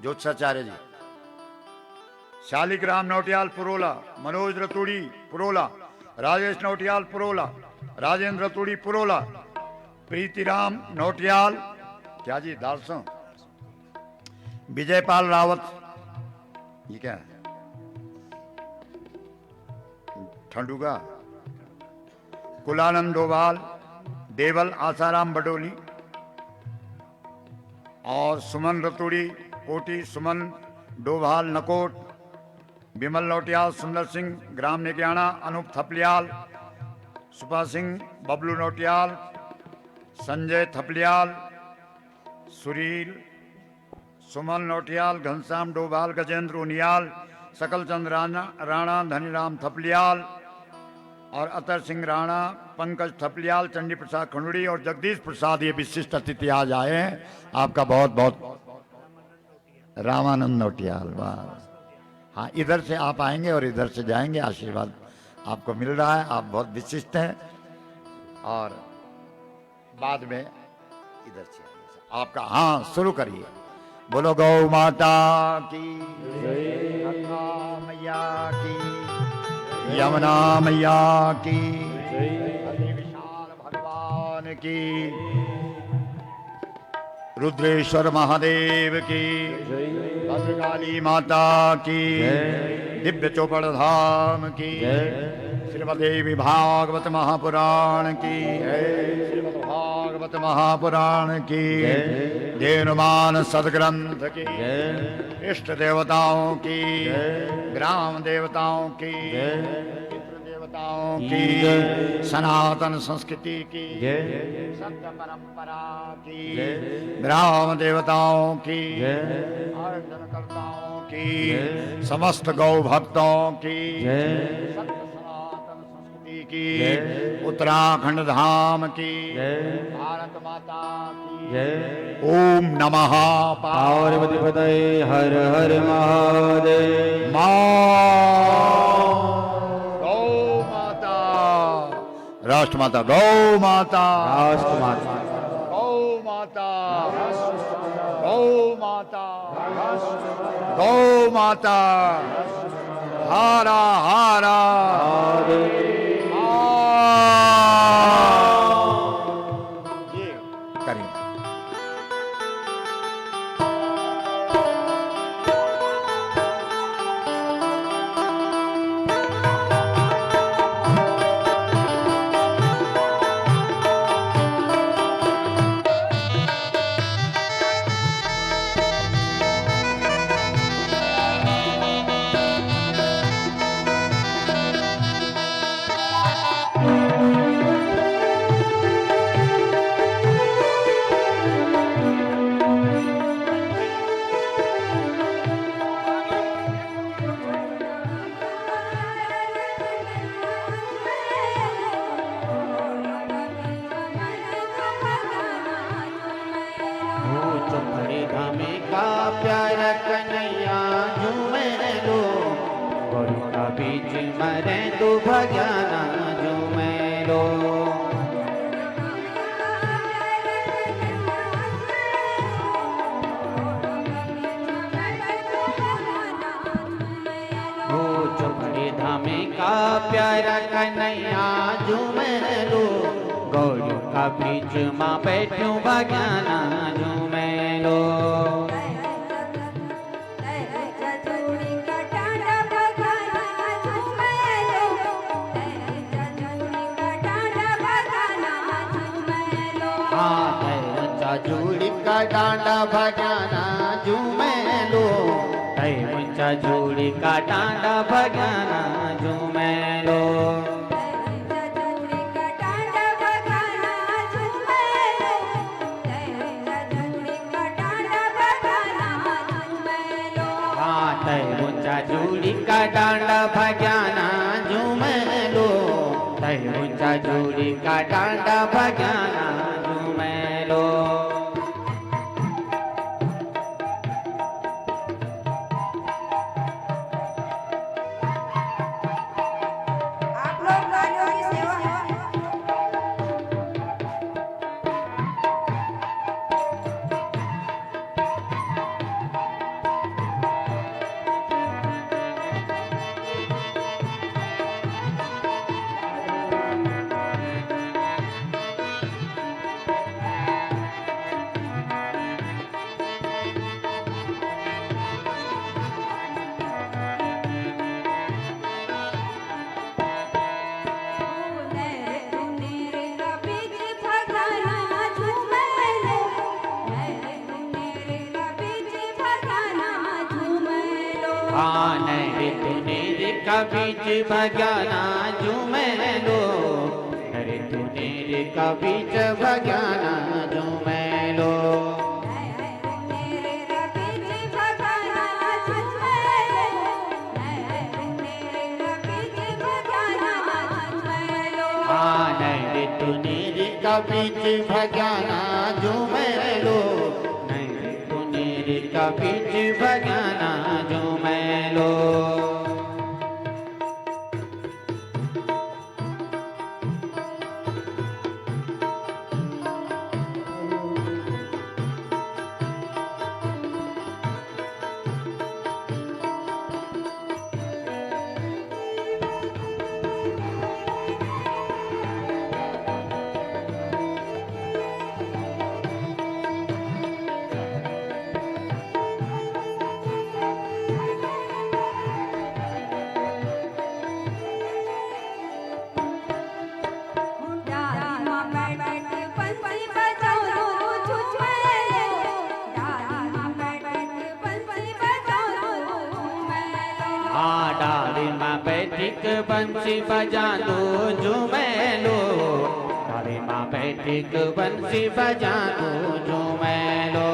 ज्योत्साचार्य जी, शालिग्राम नौटियाल पुरोला, मनोज रतोड़ी पुरोला, राजेश नौटियाल पुरोला, राजेंद्र रतोड़ी पुरोला, प्रीतिराम नौटियाल, क्या जी, दारसों, विजयपाल रावत, ये क्या है, ठंडुगा, कुलानंद डोभाल, देवल आसाराम बडोली, और सुमन रतोड़ी कोटी, सुमन डोभाल नकोट, विमल नौटियाल, सुंदर सिंह ग्राम निग्याना, अनूप थपलियाल, सुपा सिंह, बबलू नौटियाल, संजय थपलियाल, सुरील, सुमन नौटियाल, घनश्याम डोभाल, गजेंद्र उनियाल, सकल चंद राणा, धनीराम थपलियाल और अतर सिंह राणा, पंकज थपलियाल, चंडी प्रसाद खंडुड़ी और जगदीश प्रसाद, ये विशिष्ट अतिथि आज आए हैं। आपका बहुत बहुत। रामानंद नौटियाल, वाह। हाँ, इधर से आप आएंगे और इधर से जाएंगे, आशीर्वाद आपको मिल रहा है। आप बहुत विशिष्ट हैं। और बाद में इधर से आपका, हाँ, शुरू करिए। बोलो गौ माता की, गंगा मैया की, यमुना मैया की, विशाल भगवान की, रुद्रेश्वर महादेव की, भद्रकाली माता की, दिव्य चौपड़ धाम की, श्रीमद्देवी भागवत महापुराण की, श्रीमद् भागवत महापुराण की, देनुमान सदग्रंथ की, इष्ट देवताओं की, ग्राम देवताओं की, देवताओं की, सनातन संस्कृति की, सत्य परंपरा की, ग्राम देवताओं की, अर्चनकर्ताओं की, समस्त गौ भक्तों की, सत्य सनातन संस्कृति की, उत्तराखंड धाम की, भारत माता की। ओम नमः पार्वतीपतये हर हर महादेव। गौ माता, राष्ट्र माता, गौ माता, राष्ट्र माता, गौ माता, गौ माता, गौ माता, हारा हारा ये करें। प्यारा कन्हैया झूमे लो, गुरु का बीच मरे तो भगवाना झूमे लो। प्यारा कन्हैया झूमे लो गौरी का बीच माँ बैठ्यो भगवाना झूमे लो जूड़ी का डांडा भगाना झूमे लो ऊंचा जूड़ी का डांडा भगाना झूमे लो ऊंचा जूड़ी का डांडा भगाना झूमे लो ऊंचा जूड़ी का डांडा भगाना झूमे लो बीच भगाना झूमे लो अरे तूने रे का बीच भगाना झूमे लो तूने रे का बीच भगाना झूमे लो नहीं तूने रे का बीच भगाना झूमे लो बैठिक बंसी बजा दो झूमे लो तारे माँ बैठिक बंसी बजा दो झूमे लो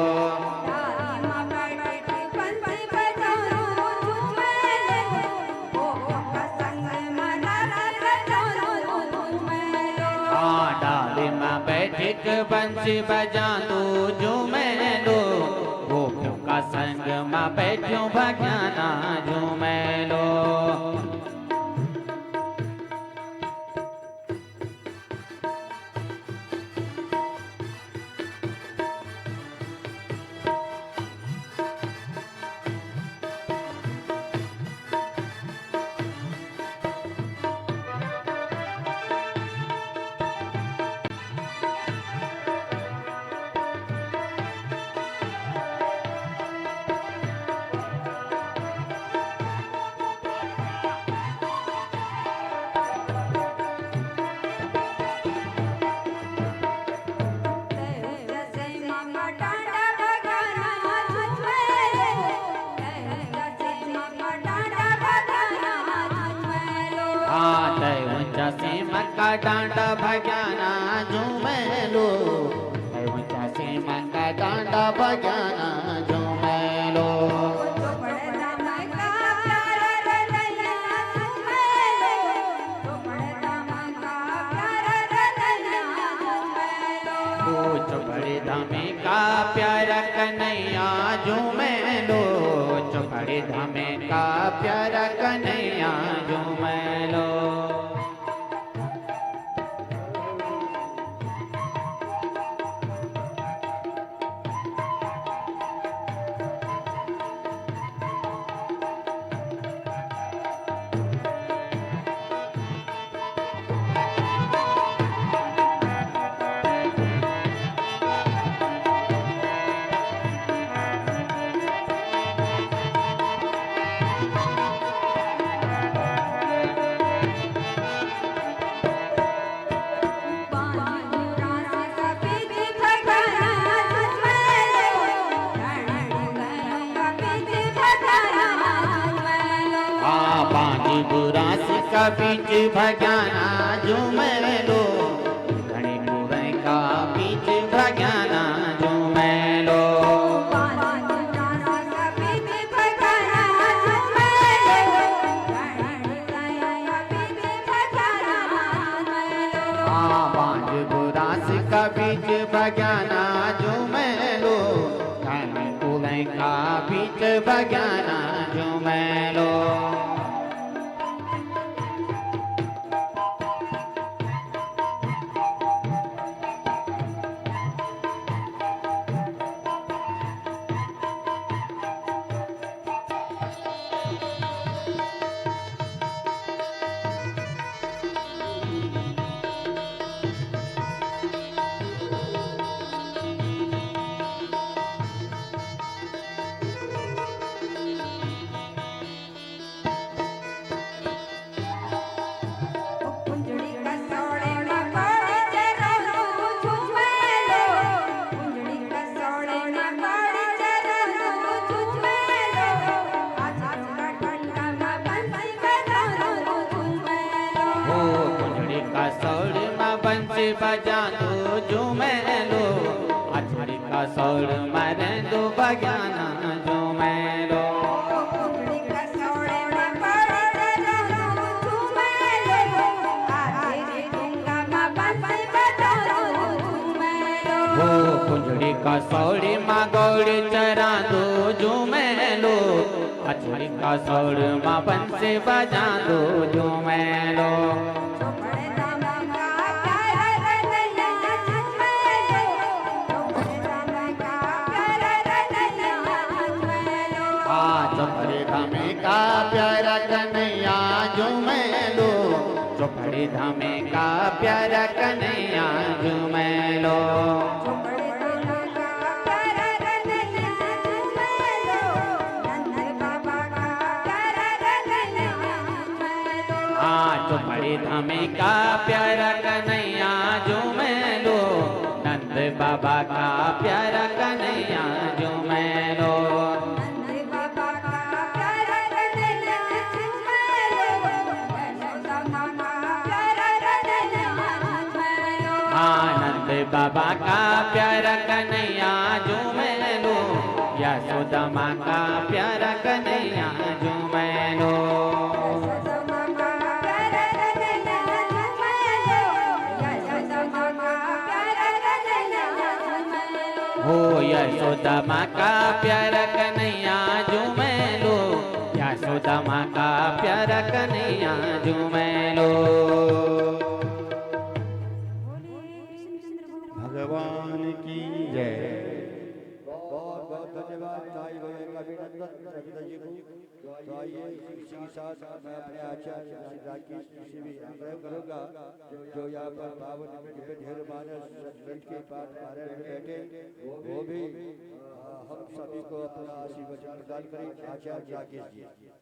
डाली माँ बैठिक बंसी बजा दो झूमे लो गोपियों का संग माँ बैठ्यो भगाना झूमे लो का डांडा भगाना झूमे लो ऊंचा से का डांडा भगाना झूमे लो बड़े धामे का प्यारा कन्हैया झूमे लो बड़े धामे का प्यारा कन्हैया झूमे लो बुरास का बीच भगाना झूमे लो घड़ी बुराई का बीच भगाना झूमे लो बांझ बुरास का बीच भगाना झूमे लो घड़ी बुराई का बीच भगाना झूमे लो बजा दो झूमे लो अछड़ी का सौर मारे दो बगाना झूमे लो कुंजड़ी का सौड़ी माँ गौड़ी चरा दो झूमे लो अछड़ी का सौर माँ बंसी बजा दो झूमे लो चौपड़ी धामे का प्यारा कन्हैया झूमे लो चौपड़ी धामे का प्यारा कन्हैया झूमे लो चौपड़ी धामे का प्यारा कन्हैया झूमे लो नंद बाबा का प्यारा कन्हैया झूमे लो आनंद बाबा का प्यारा कन्हैया झूमे लो यशोदा माँ का प्यारा कन्हैया झूमे लो हो यशोदा माँ का प्यारा कन्हैया झूमे लो यशोदा माँ का प्यारा कन्हैया झूमे लो भगवान की जय। बहुत बहुत धन्यवाद साईं भैया का अभिनंदन रविंद्र जी को। तो आइए इसी के साथ मैं अपने आचार्य श्री राकेश जी से भी आग्रह करूंगा जो यहाँ पर पावन निमित्त पे ढेर मानस संत के पाठ पारायण में बैठे वो भी हम सभी को अपना आशीर्वचन प्रदान करें। आचार्य राकेश जी।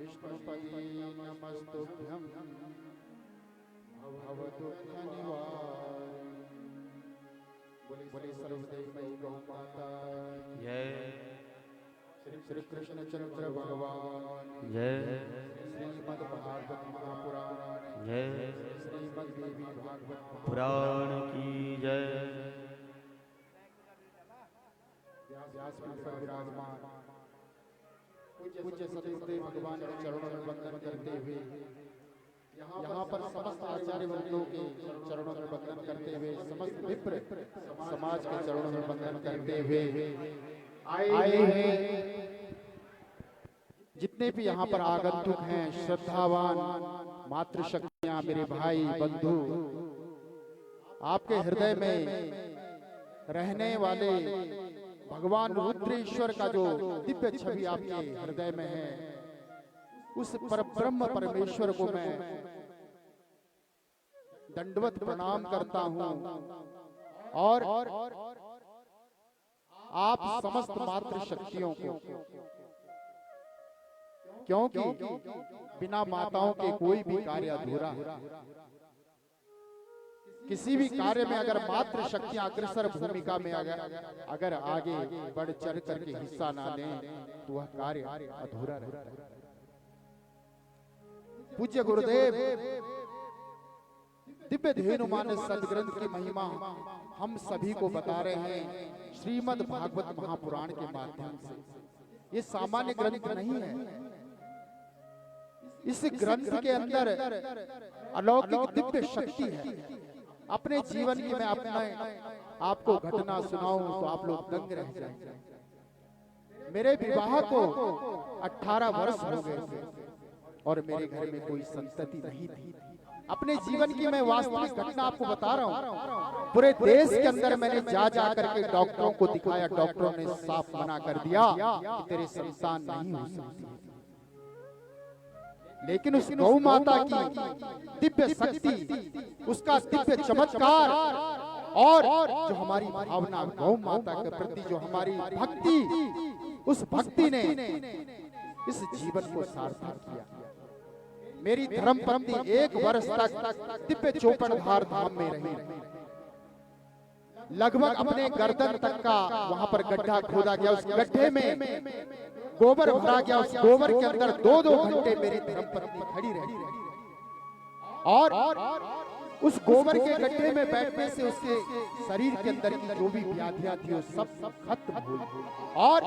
विष्णुपदी नमस्तुभ्यं भवदुःखनिवारिणि बोले सर्वदेव गौ माता जय श्री कृष्ण चंद्र भगवान जय श्रीमद् भागवत महापुराण जय श्रीमद् देवी भागवत पुराण की जय व्यासपीठ पर विराजमान पूज्य सतगुरुदेव भगवान के चरणों में वंदन करते हुए यहाँ पर समस्त आचार्य वृंदों के चरणों में वंदन करते हुए, समस्त विप्र समाज के चरणों में वंदन करते हुए आए हैं जितने भी यहाँ पर आगंतुक हैं, श्रद्धावान मातृशक्तियां, मेरे भाई बंधु, आपके हृदय में रहने वाले भगवान रुद्रेश्वर का जो दिव्य छवि आपके हृदय में है, उस परब्रह्म परमेश्वर को मैं दंडवत प्रणाम करता हूं और आप समस्त मातृशक्तियों को, क्योंकि बिना माताओं के कोई भी कार्य अधूरा है। किसी भी कार्य में अगर मातृ शक्तियां अग्रसर भूमिका में अगर आगे बढ़ चढ़ करके हिस्सा ना लें तो वह कार्य अधूरा रहता है। पूज्य गुरुदेव दिव्य धेनुमान सदग्रंथ की महिमा हम सभी को बता रहे हैं श्रीमद् भागवत महापुराण के माध्यम से। ये सामान्य ग्रंथ नहीं है, इस ग्रंथ के अंदर अलौकिक दिव्य शक्ति है। अपने जीवन की मैं अपना आपको घटना सुनाऊं तो आप लोग दंग रह जाएंगे। मेरे विवाह को 18 वर्ष हो गए थे और मेरे घर में कोई संतति नहीं थी। अपने जीवन की मैं वास्तविक घटना आपको बता रहा हूँ। पूरे देश के अंदर मैंने जा करके डॉक्टरों को दिखाया, डॉक्टरों ने साफ मना कर दिया कि तेरे संतान नहीं हो सकती। लेकिन उस गौ माता की दिव्य शक्ति, उसका दिव्य चमत्कार और जो हमारी भावना गौ माता के प्रति जो हमारी भक्ति, उस भक्ति ने इस जीवन को सार्थक किया। मेरी धर्म पत्नी 1 वर्ष तक दिव्य चौपड़धार धाम में रही। लगभग अपने गर्दन तक का वहां पर गड्ढा खोदा गया, उस गड्ढे में गोबर भरा गया। उस गोबर के अंदर 2-2 घंटे मेरी धर्मपत्नी खड़ी रही और उस गोबर के गड्ढे में बैठने से उसके शरीर के अंदर की जो भी व्याधियां थी वो सब खत्म हुई। और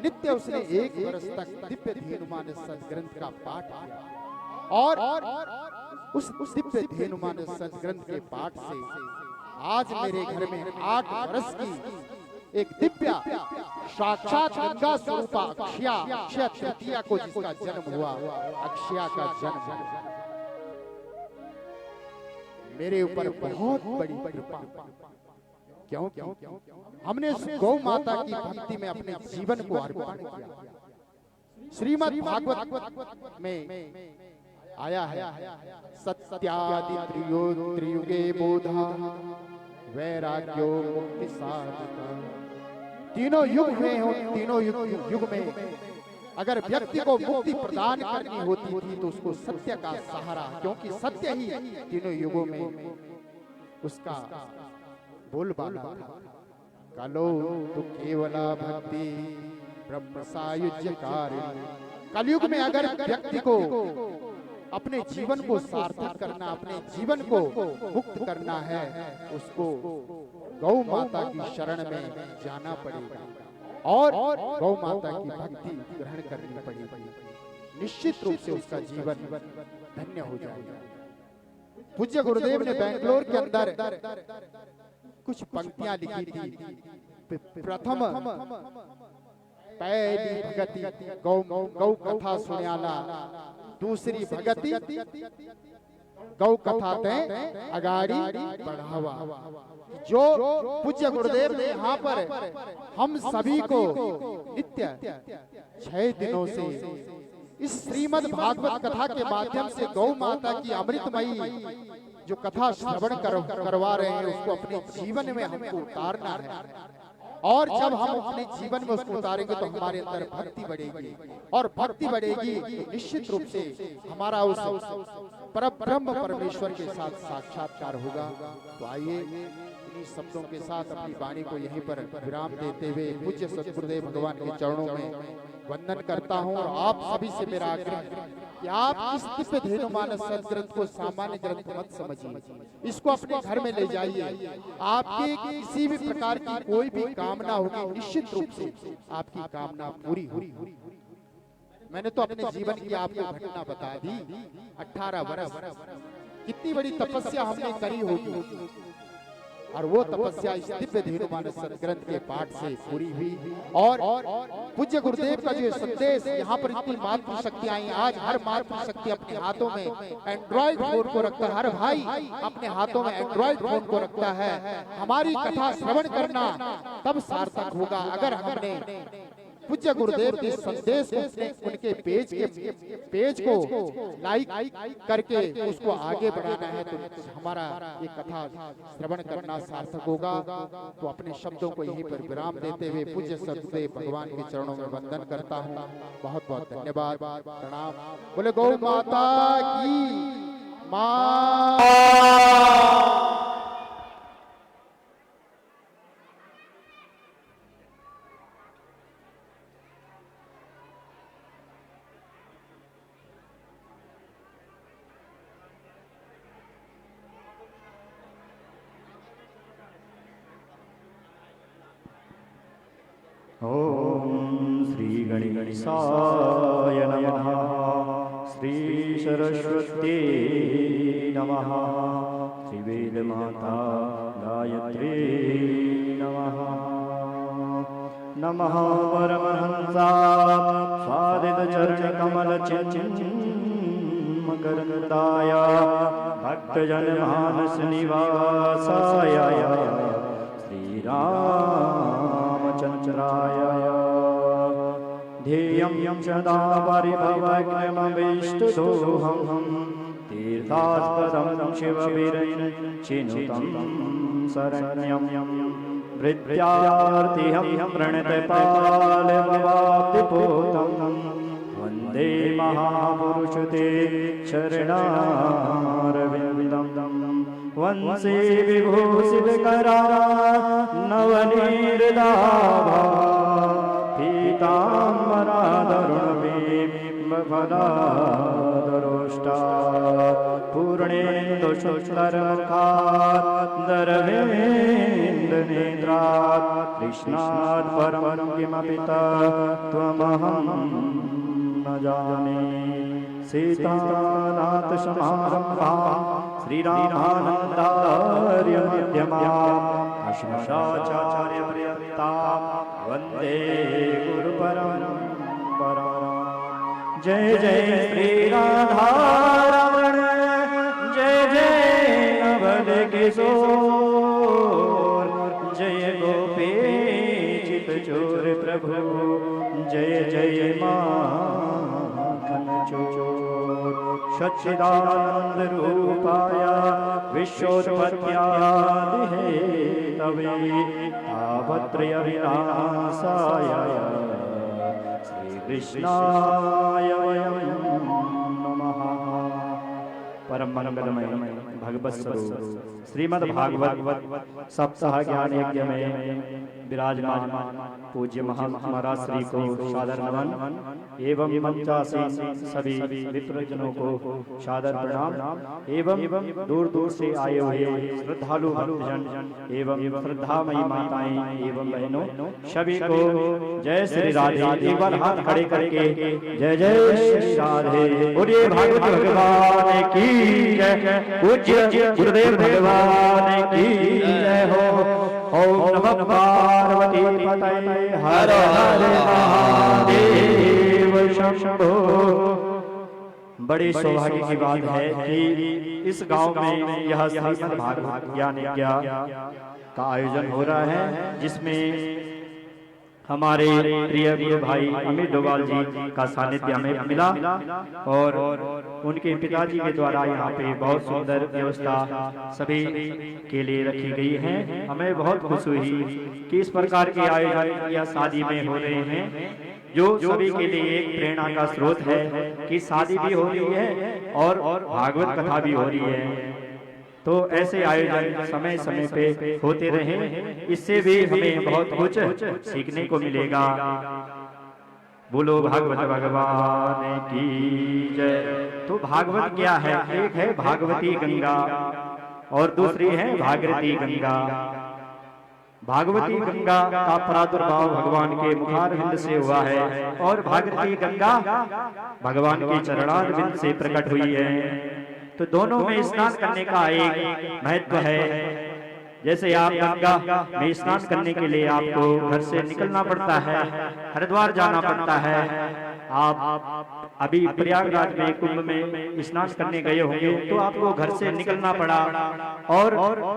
नित्य उसने 1 वर्ष तक दिव्य धेनुमान सदग्रंथ का पाठ किया और उस दिव्य धेनुमान सदग्रंथ के पाठ से आज मेरे घर में 8 वर्ष की एक दिव्य साक्षात गंगा स्वरूपा अक्षय तृतीया को जिसका जन्म हुआ, अक्षया का जन्म मेरे ऊपर बहुत बड़ी कृपा। क्यों? हमने उस गौ माता की भक्ति में अपने जीवन को अर्पण किया। श्रीमद् भागवत में आया है सत्यादि त्रियुगे बोधा वैराग्यो मुक्ति साधका। तीनों युग में हो, तीनों युग में अगर व्यक्ति को मुक्ति प्रदान करनी होती थी तो उसको सत्य का सहारा, क्योंकि सत्य ही तीनों युगों में उसका बोलबाला था। कलो तो केवला भक्ति ब्रह्म सायुज्य कार्य। कलयुग में अगर व्यक्ति को अपने जीवन को सार्थक करना, अपने जीवन को मुक्त करना है, उसको गौ माता की शरण में जाना पड़ेगा और गौ माता की भक्ति ग्रहण करनी पड़ेगी। निश्चित रूप से उसका जीवन धन्य हो जाएगा। पूज्य गुरुदेव ने बेंगलोर के अंदर कुछ पंक्तियां लिखी थी। प्रथम पहली भगति गौ कथा सुनाला, दूसरी भगति गौ कथा ते अगाड़ी बढ़ावा। जो पूज्य गुरुदेव ने यहाँ पर हम सभी को नित्य 6 दिनों से इस श्रीमद् भागवत कथा के माध्यम से गौ माता की अमृतमयी जो कथा श्रवण करवा रहे हैं, उसको अपने जीवन में हमको उतारना है। और जब हम अपने जीवन में उसको उतारेंगे तो हमारे अंदर भक्ति बढ़ेगी और भक्ति बढ़ेगी तो निश्चित रूप से हमारा उस परब्रह्म परमेश्वर के साथ साक्षात्कार होगा। तो आइए इन्हीं शब्दों के साथ अपनी वाणी को यहीं पर विराम देते हुए पूज्य सतगुरुदेव भगवान के चरणों में वंदन करता हूँ। और आप सभी से मेरा आग्रह कि आप इस दिव्य धेनुमान सदग्रंथ को सामान्य ग्रंथ मत समझिए, इसको अपने घर में ले जाइए। आपके किसी भी प्रकार की कोई भी कामना होगी, निश्चित रूप से आपकी कामना पूरी होगी। मैंने तो अपने जीवन की आपको घटना बता दी। 18 वर्ष कितनी बड़ी तपस्या हमने करी होगी, और वो तपस्या इस दिव्य धेनुमानस ग्रंथ के पाठ से पूरी हुई। और पूज्य गुरुदेव का जो संदेश, यहाँ पर इतनी मातृशक्ति आई। आज हर मातृशक्ति अपने हाथों में एंड्रॉइड फोन को रखता है, हर भाई अपने हाथों में एंड्रॉइड फोन को रखता है। हमारी कथा श्रवण करना तब सार्थक होगा अगर हमने पूज्य गुरुदेव के संदेश को उनके पेज को लाइक करके उसको आगे बढ़ाना है, तो हमारा ये कथा श्रवण करना सार्थक होगा। तो अपने शब्दों को यहीं पर विराम देते हुए पूज्य सदगुरुदेव भगवान के चरणों में वंदन करता हूँ। बहुत बहुत धन्यवाद, प्रणाम। बोले गौ माता की मां। ओम श्री गणेशाय नमः। श्री सरस्वती नमः। श्री वेद माता गायत्री नमः। नमः परमहंसा स्वादित चरण कमल चिन्मकरंदाय भक्तजन मानस निवासाय श्री रामचंद्राय ध्येयं सदा परिभवग्नमभीष्टदोहं तीर्थास्पदं शिवविरचिनुतं शरण्यं वृत्यार्तिहं प्रणतपालभवाब्धिपोतं वन्दे महापुरुषते शरणारविन्दं वंशे विभूषितकरा नवनीर्दाभा पीताम्बरादरुणबिम्बफलादरोष्टा पूर्णेन्दुशुक्लरमुखादरविन्दनेत्रात् कृष्णात् परमं किमपि तत्त्वमहं न जाने। सीतानाथ समारम्भां श्रीरामानन्दार्य मध्यमाम् अस्मदाचार्यपर्यन्तां वन्दे गुरुपरम्पराम्। जय जय श्री राधारमण, जय जय नवल किशोर, जय गोपीचित चोर प्रभु, जय जय माखन चोर। सच्चिदानंद रूपाय विश्वोत्पत्त्यादिहेतवे तापत्रय विनाशाय श्री कृष्णाय वयं नमः। परम मंगलमय भगवत स्वरूप श्रीमद् भागवत सप्ताह ज्ञान यज्ञ में विराजमान पूज्य महाराज श्री को सादर नमन एवं मंचासीन सभी विप्रजनों को सादर प्रणाम एवं दूर दूर से आए हुए श्रद्धालु भक्तजन एवं श्रद्धामयी माताएं एवं बहनों सभी को जय श्री राधे। एक बार हाथ खड़े करके जय जय श्री राधे बोलिए। भागवत भगवान की जय, पूज्य गुरुदेव भगवान की जय हो। ओम नमः पार्वती पतये हर हर महादेव शंभो। बड़ी सौभाग्य की बात है कि इस गांव में यह श्रीमद् भागवत ज्ञान यज्ञ का आयोजन हो रहा है, जिसमें हमारे प्रिय गुरु भाई अमित डोभाल जी का सानिध्य हमें मिला और उनके पिताजी के द्वारा यहाँ पे बहुत सुंदर व्यवस्था सभी के लिए रखी गई है। हमें बहुत खुशी हुई कि इस प्रकार के आयोजन या शादी में हो रहे हैं, जो सभी के लिए एक प्रेरणा का स्रोत है कि शादी भी हो रही है और भागवत कथा भी हो रही है। तो ऐसे आयोजन समय समय पे होते रहे, इससे भी हमें बहुत कुछ सीखने को मिलेगा। बोलो भागवत भगवान की जय। तो भागवत क्या है? एक है भागवती गंगा और दूसरी है भागीरथी गंगा। भागवती गंगा का प्रादुर्भाव भगवान के मुखारविंद से हुआ है और भागवती गंगा भगवान के चरणारविंद से प्रकट हुई है। तो दोनों में स्नान करने का एक महत्व है। जैसे आप गंगा में स्नान करने के लिए आपको घर से निकलना पड़ता है, हरिद्वार जाना पड़ता है। आप अभी प्रयागराज में कुंभ में स्नान करने गए होंगे तो आपको घर से निकलना पड़ा और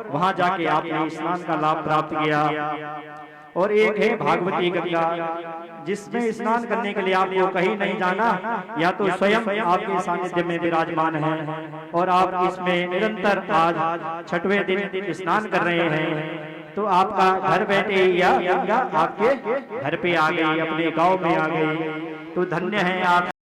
वहां जाके आपने स्नान का लाभ प्राप्त किया। और एक है भागवती गंगा, जिसमें स्नान करने के लिए आपको कहीं नहीं जाना, या तो स्वयं आपके सानिध्य में विराजमान है और आप इसमें निरंतर आज छठवें दिन स्नान कर रहे हैं। तो आपका घर बैठे या गंगा आपके घर पे आ गई, अपने गांव में आ गई। तो धन्य है आप।